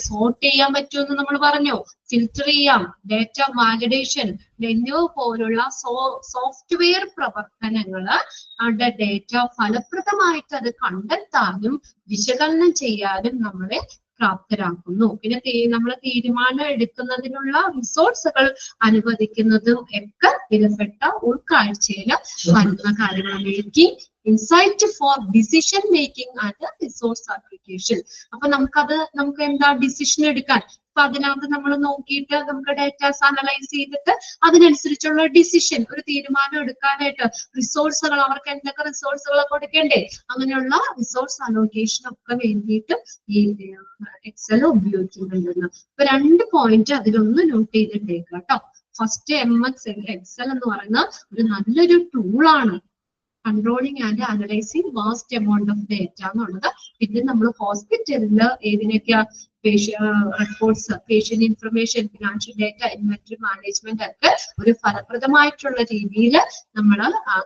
സോർട്ട് ചെയ്യാൻ പറ്റുമെന്ന് നമ്മൾ പറഞ്ഞു, ഫിൽറ്റർ ചെയ്യാം, ഡേറ്റ വാലിഡേഷൻ എന്നിവ പോലുള്ള സോഫ്റ്റ്വെയർ പ്രവർത്തനങ്ങള് ഡേറ്റ ഫലപ്രദമായിട്ട് അത് കണ്ടെത്താനും വിശകലനം ചെയ്യാനും നമ്മളെ പ്രാപ്തരാക്കുന്നു. പിന്നെ നമ്മൾ തീരുമാനം എടുക്കുന്നതിനുള്ള റിസോഴ്സുകൾ അനുവദിക്കുന്നതും ഒക്കെ വിലപ്പെട്ട ഉൾക്കാഴ്ചയിൽ വരുന്ന കാര്യങ്ങൾ. Making insight four decision making and resource application. അപ്പൊ നമുക്ക് എന്താ ഡിസിഷൻ എടുക്കാൻ, അപ്പൊ അതിനകത്ത് നമ്മൾ നോക്കിയിട്ട് നമുക്ക് ഡേറ്റാസ് അനലൈസ് ചെയ്തിട്ട് അതിനനുസരിച്ചുള്ള ഡിസിഷൻ, ഒരു തീരുമാനം എടുക്കാനായിട്ട് റിസോഴ്സുകൾ, അവർക്ക് എന്തൊക്കെ റിസോഴ്സുകൾ കൊടുക്കേണ്ടേ, അങ്ങനെയുള്ള റിസോഴ്സ് അലോക്കേഷൻ ഒക്കെ വേണ്ടിയിട്ട് ഈ എക്സൽ ഉപയോഗിക്കുന്നുണ്ടെന്ന്. ഇപ്പൊ 2 പോയിന്റ് അതിലൊന്ന് നോട്ട് ചെയ്തിട്ടേക്ക് കേട്ടോ. ഫസ്റ്റ്, MS Excel എന്ന് പറയുന്ന ഒരു നല്ലൊരു ടൂളാണ് controlling and analysing vast amount of data എന്നുള്ളത്. പിന്നെ നമ്മൾ ഹോസ്പിറ്റലിൽ ഏതിനൊക്കെയാ records, patient information, financial data, inventory management ഒക്കെ ഒരു ഫലപ്രദമായിട്ടുള്ള രീതിയിൽ നമ്മൾ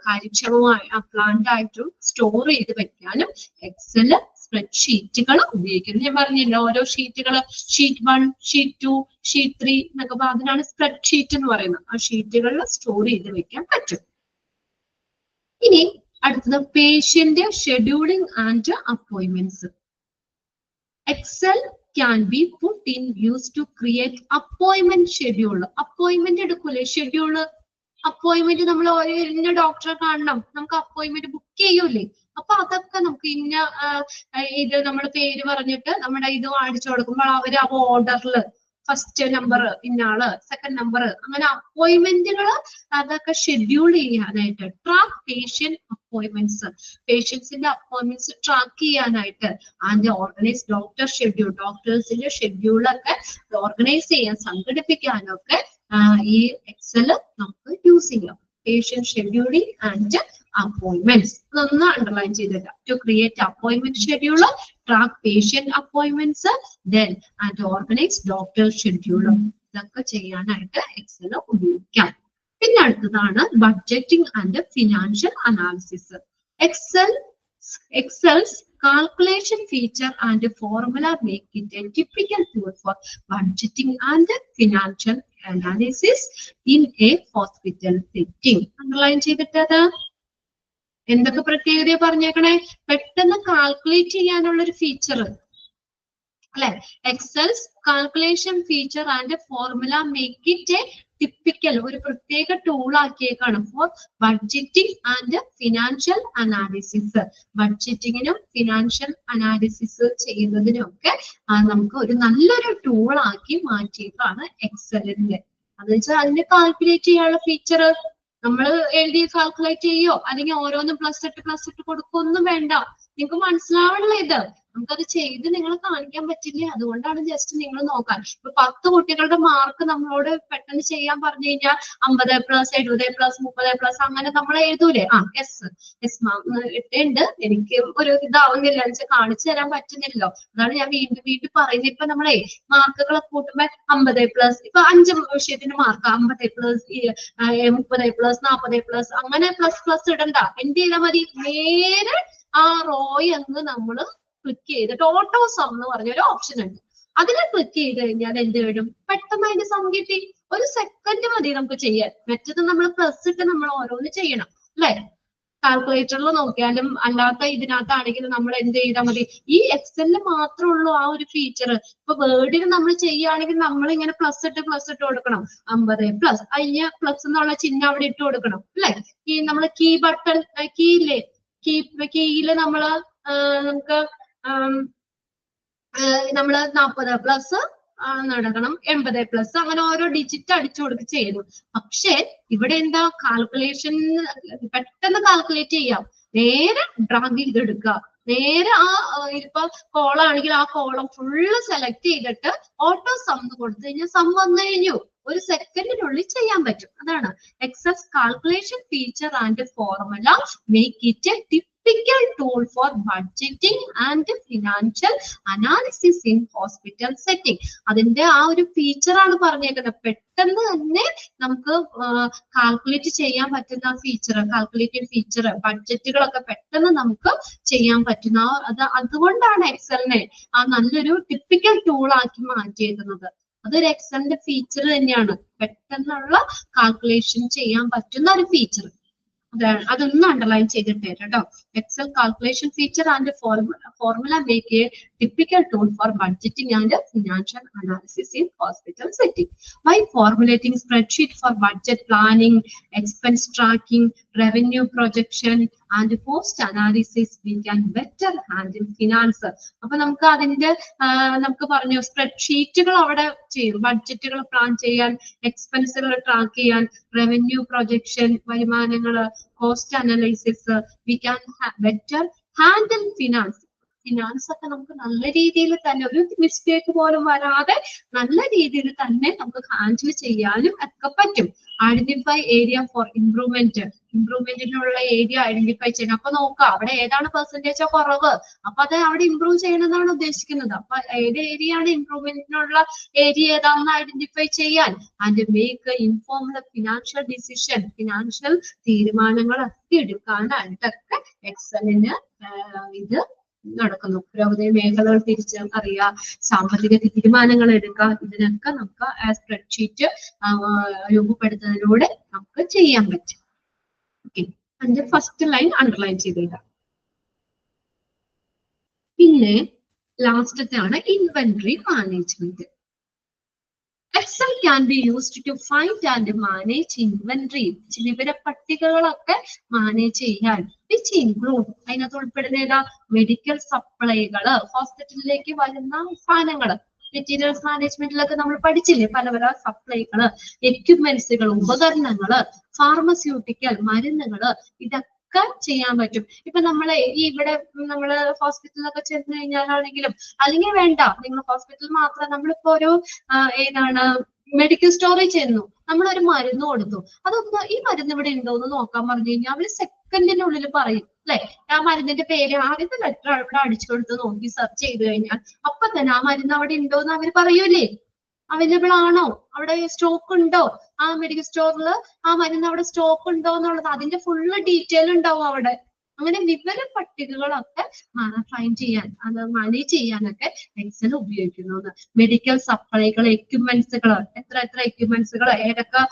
കാര്യക്ഷമമായി പ്ലാൻഡ് ആയിട്ടും സ്റ്റോർ ചെയ്ത് വെക്കാനും എക്സൽ സ്പ്രെഡ്ഷീറ്റുകൾ ഉപയോഗിക്കുന്നത്. ഞാൻ പറഞ്ഞില്ല, ഓരോ ഷീറ്റുകൾ, ഷീറ്റ് 1, ഷീറ്റ് 2, ഷീറ്റ് 3 എന്നൊക്കെ, അതിനാണ് സ്പ്രെഡ്ഷീറ്റ് എന്ന് പറയുന്നത്. ആ ഷീറ്റുകളിൽ സ്റ്റോർ ചെയ്ത് വെക്കാൻ പറ്റും. ഇനി അടുത്തത് patient scheduling and appointments. Excel can be put in use to create appointment schedule. Appointment എടുക്കൂലേ, ഷെഡ്യൂള്. അപ്പോയിന്റ്മെന്റ് നമ്മൾ ഇന്ന ഡോക്ടറെ കാണണം, നമുക്ക് അപ്പോയിന്റ്മെന്റ് ബുക്ക് ചെയ്യൂലേ. അപ്പൊ അതൊക്കെ നമുക്ക് ഇത് നമ്മൾ പേര് പറഞ്ഞിട്ട് നമ്മുടെ ഇത് അടിച്ചു കൊടുക്കുമ്പോൾ അവർ ആ ഓർഡറിൽ ഫസ്റ്റ് നമ്പർ ഇന്നാള്, സെക്കൻഡ് നമ്പർ, അങ്ങനെ അപ്പോയിന്റ്മെന്റുകൾ അതൊക്കെ ഷെഡ്യൂൾ ചെയ്യാനായിട്ട്, ട്രാക്ക് പേഷ്യന്റ് അപ്പോയിന്റ്മെന്റ്സ്, പേഷ്യൻസിന്റെ അപ്പോയിന്റ്മെന്റ്സ് ട്രാക്ക് ചെയ്യാനായിട്ട്, ആൻഡ് ഓർഗനൈസ് ഡോക്ടർ ഷെഡ്യൂൾ, ഡോക്ടേഴ്സിന്റെ ഷെഡ്യൂളൊക്കെ ഓർഗനൈസ് ചെയ്യാൻ, സംഘടിപ്പിക്കാനൊക്കെ ഈ എക്സല് നമുക്ക് യൂസ് ചെയ്യാം. പേഷ്യന്റ് ഷെഡ്യൂളിംഗ് ആൻഡ് അപ്പോയിന്റ്മെന്റ്സ് അതൊന്ന് അണ്ടർലൈൻ ചെയ്തിട്ട്, to create appointment schedule, track patient appointments, then and organise doctor schedule, ഇതൊക്കെ ചെയ്യാനായിട്ട് എക്സൽ ഉപയോഗിക്കാം. പിന്നെ അടുത്തതാണ് budgeting and financial analysis. Excel's calculation feature and formula make it a typical tool for budgeting and financial analysis in a hospital setting. Underline ചെയ്തിട്ടത് എന്തൊക്കെ പ്രത്യേകത പറഞ്ഞേക്കണേ? പെട്ടെന്ന് കാൽക്കുലേറ്റ് ചെയ്യാനുള്ള ഒരു ഫീച്ചർ അല്ലെ. Excel's calculation feature and formula make it a typical, ഒരു പ്രത്യേക ടൂൾ ആക്കിയേക്കാണ് for budgeting and financial analysis. ബഡ്ജറ്റിങ്ങിനും ഫിനാൻഷ്യൽ അനാലിസിസ് ചെയ്യുന്നതിനും ഒക്കെ നമുക്ക് ഒരു നല്ലൊരു ടൂൾ ആക്കി മാറ്റിയേക്കാണ് എക്സലിന്റെ. അത് വെച്ചാൽ അതിന് കാൽക്കുലേറ്റ് ചെയ്യാനുള്ള ഫീച്ചർ നമ്മൾ എഴുതി കാൽക്കുലേറ്റ് ചെയ്യോ അല്ലെങ്കിൽ ഓരോന്നും പ്ലസ് ഇട്ട് കൊടുക്കൊന്നും വേണ്ട. നിങ്ങൾക്ക് മനസ്സിലാവണല്ലോ ഇത്. നമുക്കത് ചെയ്ത് നിങ്ങളെ കാണിക്കാൻ പറ്റില്ല. അതുകൊണ്ടാണ് ജസ്റ്റ് നിങ്ങൾ നോക്കാൻ. ഇപ്പൊ 10 കുട്ടികളുടെ മാർക്ക് നമ്മളോട് പെട്ടെന്ന് ചെയ്യാൻ പറഞ്ഞു കഴിഞ്ഞാൽ 50+, 70+, 30+, അങ്ങനെ നമ്മൾ എഴുതൂലേ? യെസ് മാം ഇട്ടുണ്ട്, എനിക്ക് ഒരു ഇതാവുന്നില്ല എന്ന് കാണിച്ചു തരാൻ പറ്റുന്നില്ലല്ലോ. അതാണ് ഞാൻ വീണ്ടും പറയുന്നത്. ഇപ്പൊ നമ്മളെ മാർക്കുകളൊക്കെ കൂട്ടുമ്പോ 50+, ഇപ്പൊ 5 വിഷയത്തിന്റെ മാർക്ക് 50+, 30+, 40+, അങ്ങനെ പ്ലസ് ഇടണ്ട. എന്ത് ചെയ്താൽ മതി? നേരെ ആ റോയ് അങ്ങ് നമ്മള് ക്ലിക്ക് ചെയ്തിട്ട് ഓട്ടോ സം എന്ന് പറഞ്ഞ ഒരു ഓപ്ഷൻ ഉണ്ട്. അതിനെ ക്ലിക്ക് ചെയ്ത് കഴിഞ്ഞാൽ എന്ത് വരും? പെട്ടെന്ന് അതിന്റെ സം കിട്ടി. 1 സെക്കൻഡ് മതി നമുക്ക് ചെയ്യാൻ. മറ്റത് നമ്മൾ പ്ലസ് ഇട്ട് നമ്മൾ ഓരോന്ന് ചെയ്യണം അല്ലെ. കാൽക്കുലേറ്ററിൽ നോക്കിയാലും അല്ലാത്ത ഇതിനകത്താണെങ്കിലും നമ്മൾ എന്ത് ചെയ്താൽ മതി? ഈ എക്സലിൽ മാത്രമേ ഉള്ളൂ ആ ഒരു ഫീച്ചർ. ഇപ്പൊ വേർഡിന് നമ്മൾ ചെയ്യുകയാണെങ്കിൽ നമ്മൾ ഇങ്ങനെ പ്ലസ് ഇട്ട് കൊടുക്കണം. 50+, അതിന് പ്ലസ് എന്നുള്ള ചിഹ്നം അവിടെ ഇട്ട് കൊടുക്കണം അല്ലെ. ഈ നമ്മൾ കീ ബട്ടൺ കീയില്ലേ, കീയില് നമ്മള് നമുക്ക് നമ്മള് 40+ നടക്കണം, 80+, അങ്ങനെ ഓരോ ഡിജിറ്റ് അടിച്ചു കൊടുക്കുക ചെയ്തു. പക്ഷെ ഇവിടെ എന്താ? കാൽക്കുലേഷൻ പെട്ടെന്ന് കാൽക്കുലേറ്റ് ചെയ്യാം. നേരെ ഡ്രാഗ് ചെയ്തെടുക്കുക. നേരെ ഇപ്പൊ കോളാണെങ്കിൽ ആ കോളം ഫുള്ള് സെലക്ട് ചെയ്തിട്ട് ഓട്ടോ സം കൊടുത്തു കഴിഞ്ഞാൽ സം വന്നു കഴിഞ്ഞു. 1 സെക്കൻഡിനുള്ളിൽ ചെയ്യാൻ പറ്റും. അതാണ് excess calculation feature and formula make it a typical tool for budgeting and financial analysis in hospital setting. അതിന്റെ ആ ഒരു ഫീച്ചർ ആണ് പറഞ്ഞേക്കുന്നത്. പെട്ടെന്ന് തന്നെ നമുക്ക് കാൽക്കുലേറ്റ് ചെയ്യാൻ പറ്റുന്ന ഫീച്ചർ, കാൽക്കുലേറ്റീവ് ഫീച്ചർ, ബഡ്ജറ്റുകളൊക്കെ പെട്ടെന്ന് നമുക്ക് ചെയ്യാൻ പറ്റുന്ന അതുകൊണ്ടാണ് എക്സലിനെ ആ നല്ലൊരു ടിപ്പിക്കൽ ടൂൾ ആക്കി മാറ്റിയേക്കുന്നത്. അതൊരു എക്സലിന്റെ ഫീച്ചർ തന്നെയാണ്. പെട്ടെന്നുള്ള കാൽക്കുലേഷൻ ചെയ്യാൻ പറ്റുന്ന ഒരു ഫീച്ചർ. അതൊന്ന് അണ്ടർലൈൻ ചെയ്തിട്ട് കേട്ടോ. Excel calculation feature and formula make a typical tool for budgeting and financial analysis in hospital setting. By formulating spreadsheet for budget planning, expense tracking, revenue projection and post analysis, we can better handle finance. അപ്പൊ നമുക്ക് അതിന്റെ നമുക്ക് പറഞ്ഞു സ്പ്രെഡ്ഷീറ്റുകൾ അവിടെ ചെയ്യും. ബഡ്ജറ്റുകൾ പ്ലാൻ ചെയ്യാൻ, എക്സ്പെൻസുകൾ ട്രാക്ക് ചെയ്യാൻ, റവന്യൂ പ്രൊജക്ഷൻ, വരുമാനങ്ങള്, cost analysis, we can better handle finance. Finance ഒക്കെ നമുക്ക് നല്ല രീതിയിൽ തന്നെ ഒരു മിസ്റ്റേക്ക് പോലും വരാതെ നല്ല രീതിയിൽ തന്നെ നമുക്ക് ഹാൻഡിൽ ചെയ്യാനും ഒക്കെ പറ്റും. ഐഡന്റിഫൈ ഏരിയ ഫോർ ഇംപ്രൂവ്മെന്റിനുള്ള ഏരിയ ഐഡന്റിഫൈ ചെയ്യണം. അപ്പൊ നോക്കാം അവിടെ ഏതാണ് പെർസെന്റേജ് കുറവ്, അപ്പൊ അത് അവിടെ ഇംപ്രൂവ് ചെയ്യണമെന്നാണ് ഉദ്ദേശിക്കുന്നത്. അപ്പൊ ഏത് ഏരിയ ആണ് ഇംപ്രൂവ്മെന്റിനുള്ള ഏരിയ ഏതാണെന്ന് ഐഡന്റിഫൈ ചെയ്യാൻ. And make informed financial decision, financial തീരുമാനങ്ങൾ ഒക്കെ എടുക്കാനായിട്ടൊക്കെ എക്സലിന് ഇത് നടക്കുന്നു. പുരോഗതി മേഖലകൾ തിരിച്ചറിയുക, സാമ്പത്തിക തീരുമാനങ്ങൾ എടുക്കുക, ഇതിനൊക്കെ നമുക്ക് സ്പ്രെഡ്ഷീറ്റ് രൂപപ്പെടുത്തുന്നതിലൂടെ നമുക്ക് ചെയ്യാൻ പറ്റും. ഓക്കെ, അതിന്റെ ഫസ്റ്റ് ലൈൻ അണ്ടർലൈൻ ചെയ്തിടാം. പിന്നെ ലാസ്റ്റത്തെ ആണ് inventory management. Excel can be used to find and manage inventory. വിവര പട്ടികകളൊക്കെ മാനേജ് ചെയ്യാൻ. which include അതിനകത്ത് ഉൾപ്പെടുന്ന ഏതാ? മെഡിക്കൽ സപ്ലൈകള്, ഹോസ്പിറ്റലിലേക്ക് വരുന്ന സാധനങ്ങള്, മെറ്റീരിയൽസ് മാനേജ്മെന്റിലൊക്കെ നമ്മൾ പഠിച്ചില്ലേ പല സപ്ലൈകള്, എക്യുപ്മെന്റ്സുകൾ, ഉപകരണങ്ങള്, ഫാർമസ്യൂട്ടിക്കൽ മരുന്നുകള്, ഇതൊക്കെ ചെയ്യാൻ പറ്റും. ഇപ്പൊ നമ്മളെ ഇവിടെ നമ്മള് ഹോസ്പിറ്റലിലൊക്കെ ചെന്ന് കഴിഞ്ഞാലാണെങ്കിലും, അല്ലെങ്കിൽ വേണ്ട നിങ്ങൾ ഹോസ്പിറ്റൽ മാത്രം, നമ്മളിപ്പോ ഒരു ഏതാണ് മെഡിക്കൽ സ്റ്റോറിൽ ചെന്നു, നമ്മളൊരു മരുന്ന് കൊടുത്തു, അതൊന്ന് ഈ മരുന്ന് ഇവിടെ ഉണ്ടോ എന്ന് നോക്കാൻ പറഞ്ഞു കഴിഞ്ഞാൽ അവര് സെക്കൻഡിനുള്ളിൽ പറയും അല്ലെ. ആ മരുന്നിന്റെ പേര് ആദ്യത്തെ ലെറ്റർ അവിടെ അടിച്ചു കൊടുത്ത് നോക്കി സെർച്ച് ചെയ്ത് കഴിഞ്ഞാൽ അപ്പൊ തന്നെ ആ മരുന്ന് അവിടെ ഉണ്ടോ എന്ന് അവര് പറയൂലേ. അവൈലബിൾ ആണോ, അവിടെ സ്റ്റോക്ക് ഉണ്ടോ, ആ മെഡിക്കൽ സ്റ്റോറിൽ ആ മരുന്ന് അവിടെ സ്റ്റോക്ക് ഉണ്ടോ എന്നുള്ളത് അതിന്റെ ഫുള്ള് ഡീറ്റെയിൽ ഉണ്ടാവും അവിടെ. അങ്ങനെ വിവര പട്ടികകളൊക്കെ ഫൈൻഡ് ചെയ്യാൻ, അത് മാനേജ് ചെയ്യാനൊക്കെ എക്സൽ ഉപയോഗിക്കുന്നു. മെഡിക്കൽ സപ്ലൈകൾ, എക്യുപ്മെന്റ്സുകൾ, എത്ര എക്യുപ്മെന്റ്സുകൾ ഏതൊക്കെ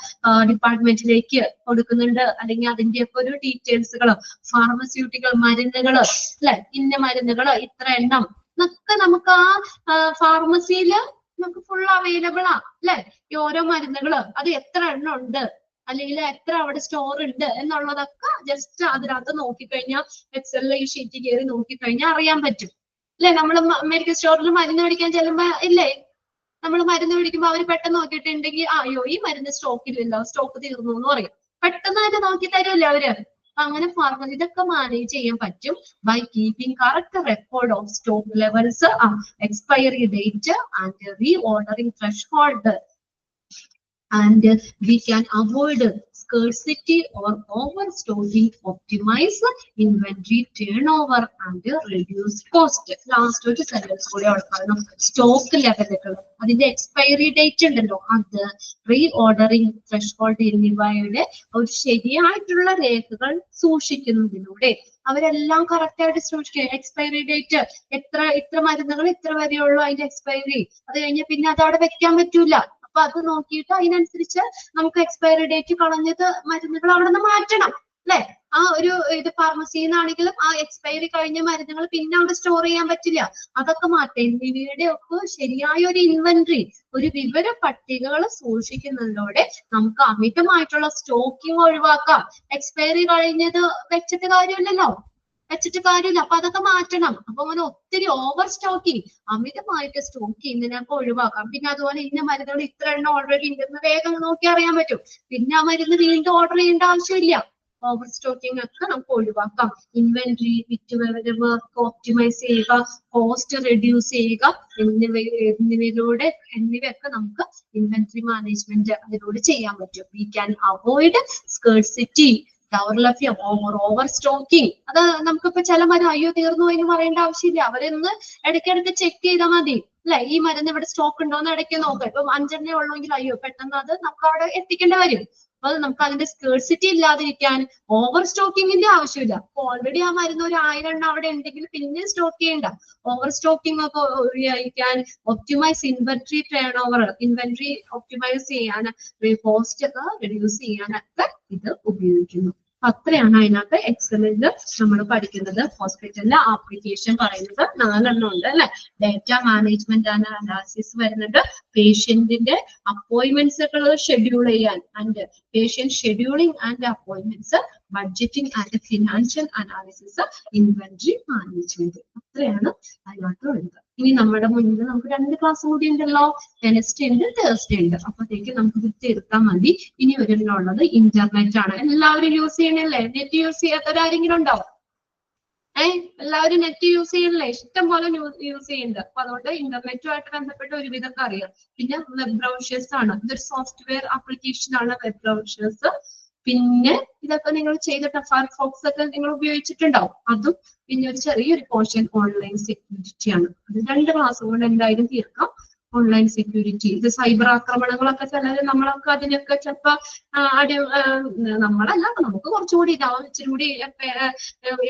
ഡിപ്പാർട്ട്മെന്റിലേക്ക് കൊടുക്കുന്നുണ്ട്, അല്ലെങ്കിൽ അതിന്റെയൊക്കെ ഒരു ഡീറ്റെയിൽസുകൾ, ഫാർമസ്യൂട്ടിക്കൽ മരുന്നുകൾ അല്ലെ, ഇന്ന മരുന്നുകൾ ഇത്ര എണ്ണം എന്നൊക്കെ നമുക്ക് ആ ഫാർമസിയിൽ നമുക്ക് ഫുൾ അവൈലബിൾ ആ അല്ലെ. ഈ ഓരോ മരുന്നുകൾ അത് എത്ര എണ്ണം ഉണ്ട്, അല്ലെങ്കിൽ എത്ര അവിടെ സ്റ്റോർ ഉണ്ട് എന്നുള്ളതൊക്കെ ജസ്റ്റ് അതിനകത്ത് നോക്കിക്കഴിഞ്ഞാൽ എക്സലിലെ ഈ ഷീറ്റ് കയറി നോക്കിക്കഴിഞ്ഞാൽ അറിയാൻ പറ്റും അല്ലെ. നമ്മൾ മെഡിക്കൽ സ്റ്റോറിൽ മരുന്ന് മേടിക്കാൻ ചെല്ലുമ്പോ ഇല്ലേ, നമ്മൾ മരുന്ന് മേടിക്കുമ്പോൾ അവർ പെട്ടെന്ന് നോക്കിയിട്ടുണ്ടെങ്കിൽ അയ്യോ ഈ മരുന്ന് സ്റ്റോക്കിലില്ല, സ്റ്റോക്ക് തീർന്നു എന്ന് പറയും. പെട്ടെന്ന് തന്നെ നോക്കി തരുമല്ലോ അവര്. അങ്ങനെ ഫാർമസി ഇതൊക്കെ മാനേജ് ചെയ്യാൻ പറ്റും by keeping correct record of stock levels, expiry date and reordering threshold. And we can avoid scarcity or overstocking, optimize inventory turnover and reduce cost. Last ഒരു സെന്റൻസ് കൂടി അവിടെ പറഞ്ഞു, സ്റ്റോക്ക് ലെവലുകൾ, അതിന്റെ എക്സ്പയറി ഡേറ്റ് ഉണ്ടല്ലോ അത്, റീ ഓർഡറിംഗ് ത്രെഷ്ഹോൾഡ് എന്നിവയുടെ ഒരു ശരിയായിട്ടുള്ള രേഖകൾ സൂക്ഷിക്കുന്നതിലൂടെ അവരെല്ലാം കറക്റ്റ് ആയിട്ട് സൂക്ഷിക്കുക. എക്സ്പയറി ഡേറ്റ് ഇത്ര മരുന്നുകൾ ഇത്ര വരെയുള്ളൂ അതിന്റെ എക്സ്പയറി, അത് കഴിഞ്ഞ് പിന്നെ അത് അവിടെ വെക്കാൻ പറ്റൂല. അപ്പൊ അത് നോക്കിയിട്ട് അതിനനുസരിച്ച് നമുക്ക് എക്സ്പയറി ഡേറ്റ് കളഞ്ഞത് മരുന്നുകൾ അവിടെ നിന്ന് മാറ്റണം അല്ലെ. ആ ഒരു ഇത് ഫാർമസിന്നാണെങ്കിലും ആ എക്സ്പയറി കഴിഞ്ഞ മരുന്നുകൾ പിന്നെ അവിടെ സ്റ്റോർ ചെയ്യാൻ പറ്റില്ല, അതൊക്കെ മാറ്റാം. എന്നിവയുടെ ഒക്കെ ശരിയായ ഒരു ഇൻവെന്ററി, ഒരു വിവര പട്ടികകൾ സൂക്ഷിക്കുന്നതിലൂടെ നമുക്ക് അമിതമായിട്ടുള്ള സ്റ്റോക്കിംഗ് ഒഴിവാക്കാം. എക്സ്പയറി കഴിഞ്ഞത് വെച്ചിട്ട് കാര്യമില്ലല്ലോ, അപ്പൊ അതൊക്കെ മാറ്റണം. അപ്പൊ അങ്ങനെ ഒത്തിരി ഓവർ സ്റ്റോക്കിങ്, അമിതമായിട്ട് സ്റ്റോക്ക് ചെയ്യുന്നതിനൊക്കെ ഒഴിവാക്കാം. പിന്നെ അതുപോലെ ഇന്ന മരുന്നുകൾ ഇത്ര എണ്ണം ഓൾറെഡി ഉണ്ടെന്ന് വേഗം നോക്കി അറിയാൻ പറ്റും. പിന്നെ ആ മരുന്ന് വീണ്ടും ഓർഡർ ചെയ്യേണ്ട ആവശ്യമില്ല. ഓവർ സ്റ്റോക്കിംഗ് ഒക്കെ നമുക്ക് ഒഴിവാക്കാം. ഇൻവെന്ററി, വിറ്റുവരവ് ഓപ്റ്റിമൈസ് ചെയ്യുക, കോസ്റ്റ് റെഡ്യൂസ് ചെയ്യുക എന്നിവയൊക്കെ നമുക്ക് ഇൻവെന്ററി മാനേജ്മെന്റ് അതിലൂടെ ചെയ്യാൻ പറ്റും. വി ക്യാൻ അവോയ്ഡ് സ്കേർസിറ്റി, ദൗർലഭ്യം, ഓവർ സ്റ്റോക്കിംഗ്. അത് നമുക്കിപ്പോ ചില മരം അയ്യോ തീർന്നു എന്ന് പറയേണ്ട ആവശ്യമില്ല. അവരൊന്ന് ഇടയ്ക്കിടയ്ക്ക് ചെക്ക് ചെയ്താൽ മതി അല്ലെ. ഈ മരുന്ന് ഇവിടെ സ്റ്റോക്ക് ഉണ്ടോ എന്ന് ഇടയ്ക്ക് നോക്കാം. ഇപ്പൊ 5 എണ്ണേ ഉള്ളെങ്കിൽ അയ്യോ പെട്ടെന്ന് അത് നമുക്ക് അവിടെ എത്തിക്കേണ്ടി വരും. അപ്പൊ നമുക്ക് അതിന്റെ സ്കേർസിറ്റി ഇല്ലാതിരിക്കാൻ ഓവർ സ്റ്റോക്കിങ്ങിന്റെ ആവശ്യമില്ല. അപ്പൊ ഓൾറെഡി ആ മരുന്ന് ഒരു 1000 എണ്ണം അവിടെ ഉണ്ടെങ്കിൽ പിന്നെ സ്റ്റോക്ക് ചെയ്യണ്ട. ഓവർ സ്റ്റോക്കിംഗ് ഒക്കെ ഒഴിവാക്കാൻ, optimise inventory turn over, inventory optimise ചെയ്യാൻ, കോസ്റ്റ് ഒക്കെ റെഡ്യൂസ് ചെയ്യാനൊക്കെ ഇത് ഉപയോഗിക്കുന്നു. അത്രയാണ് അതിനകത്ത് എക്സലിൽ നമ്മൾ പഠിക്കുന്നത്. ഹോസ്പിറ്റലിലെ ആപ്ലിക്കേഷൻ പറയുന്നത് 4 എണ്ണം ഉണ്ട് അല്ലെ. ഡേറ്റ മാനേജ്മെന്റ് ആൻഡ് അനാലിസിസ് വരുന്നുണ്ട്, പേഷ്യന്റിന്റെ അപ്പോയിന്റ്മെന്റ്സുകൾ ഷെഡ്യൂൾ ചെയ്യാൻ and patient scheduling and appointments, budgeting and financial analysis, inventory management. അത്രയാണ് അതിനകത്ത് വരുന്നത്. ഇനി നമ്മുടെ മുന്നിൽ നമുക്ക് 2 ക്ലാസ് കൂടി ഉണ്ടല്ലോ, വെനസ്ഡേ ഉണ്ട്, തേഴ്സ്ഡേ ഉണ്ട്. അപ്പോഴത്തേക്ക് നമുക്ക് ഇത് തീർത്താൽ മതി. ഇനി ഒരെണ്ണമുള്ളത് ഇന്റർനെറ്റ് ആണ്. എല്ലാവരും യൂസ് ചെയ്യണല്ലേ? നെറ്റ് യൂസ് ചെയ്യാത്തവരാരെങ്കിലും ഉണ്ടോ? എല്ലാവരും നെറ്റ് യൂസ് ചെയ്യണല്ലേ? ഇഷ്ടം പോലെ യൂസ് ചെയ്യുന്നുണ്ട്. അപ്പൊ അതുകൊണ്ട് ഇന്റർനെറ്റുമായിട്ട് ബന്ധപ്പെട്ട് ഒരുവിധമൊക്കെ അറിയാം. പിന്നെ വെബ് ബ്രൗഷേഴ്സ് ആണ്, ഇതൊരു സോഫ്റ്റ്വെയർ ആപ്ലിക്കേഷൻ ആണ് വെബ് ബ്രൗഷേഴ്സ്. പിന്നെ ഇതൊക്കെ നിങ്ങൾ ചെയ്തിട്ട് ഫയർഫോക്സ് ഒക്കെ നിങ്ങൾ ഉപയോഗിച്ചിട്ടുണ്ടാവും, അതും. പിന്നെ ഒരു ചെറിയൊരു പോർഷൻ ഓൺലൈൻ സെക്യൂരിറ്റി ആണ്. അത് 2 ക്ലാസ് കൊണ്ട് എന്തായാലും തീർക്കാം. ഓൺലൈൻ സെക്യൂരിറ്റി, ഇത് സൈബർ ആക്രമണങ്ങളൊക്കെ ചിലര് നമ്മളൊക്കെ അതിനൊക്കെ ചിലപ്പോ നമ്മളല്ല, നമുക്ക് കുറച്ചുകൂടി ഇതാവും, ഇച്ചിരി കൂടി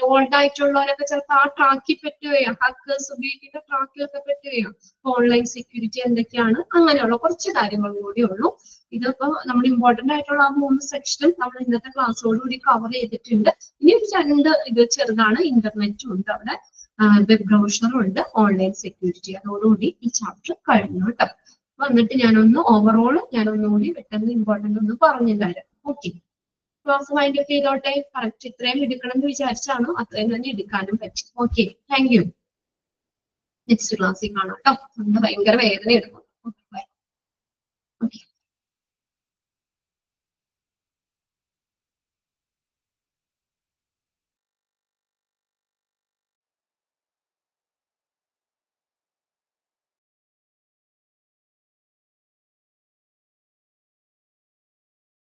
ഓൾഡ് ആയിട്ടുള്ളവരൊക്കെ ചിലപ്പോൾ ആ ട്രാക്കിൽ പറ്റുകയാണ്, ഹാക്കേഴ്സ് ഉപയോഗിക്കുന്ന ട്രാക്കിലൊക്കെ പറ്റുകയാണ്. ഓൺലൈൻ സെക്യൂരിറ്റി എന്തൊക്കെയാണ്, അങ്ങനെയുള്ള കുറച്ച് കാര്യങ്ങൾ കൂടി ഉള്ളൂ. ഇതിപ്പോ നമ്മൾ ഇമ്പോർട്ടന്റ് ആയിട്ടുള്ള ആ 3 സെക്ഷനും നമ്മൾ ഇന്നത്തെ ക്ലാസ്സോടുകൂടി കവർ ചെയ്തിട്ടുണ്ട്. ഇനി ഒരു 2 ഇത് ചെറുതാണ്, ഇന്റർനെറ്റും ഉണ്ട് അവിടെ, വെബ് ബ്രൗഷറും ഉണ്ട്, ഓൺലൈൻ സെക്യൂരിറ്റി. അതോടുകൂടി ഈ ചാപ്റ്റർ കഴിഞ്ഞു കേട്ടോ. വന്നിട്ട് ഞാനൊന്നുകൂടി പെട്ടെന്ന് ഇമ്പോർട്ടന്റ് ഒന്ന് പറഞ്ഞു തരാം. ഓക്കെ, ക്ലാസ് മൈൻഡ് ഒക്കെ ചെയ്തോട്ടെ. കറക്റ്റ് ഇത്രയും എടുക്കണം എന്ന് വിചാരിച്ചാണ്, അത്രയും തന്നെ എടുക്കാനും പറ്റും. Okay, thank you. നെക്സ്റ്റ് ക്ലാസ്സിൽ കാണാം കേട്ടോ. ഭയങ്കര വേദന എടുക്കും.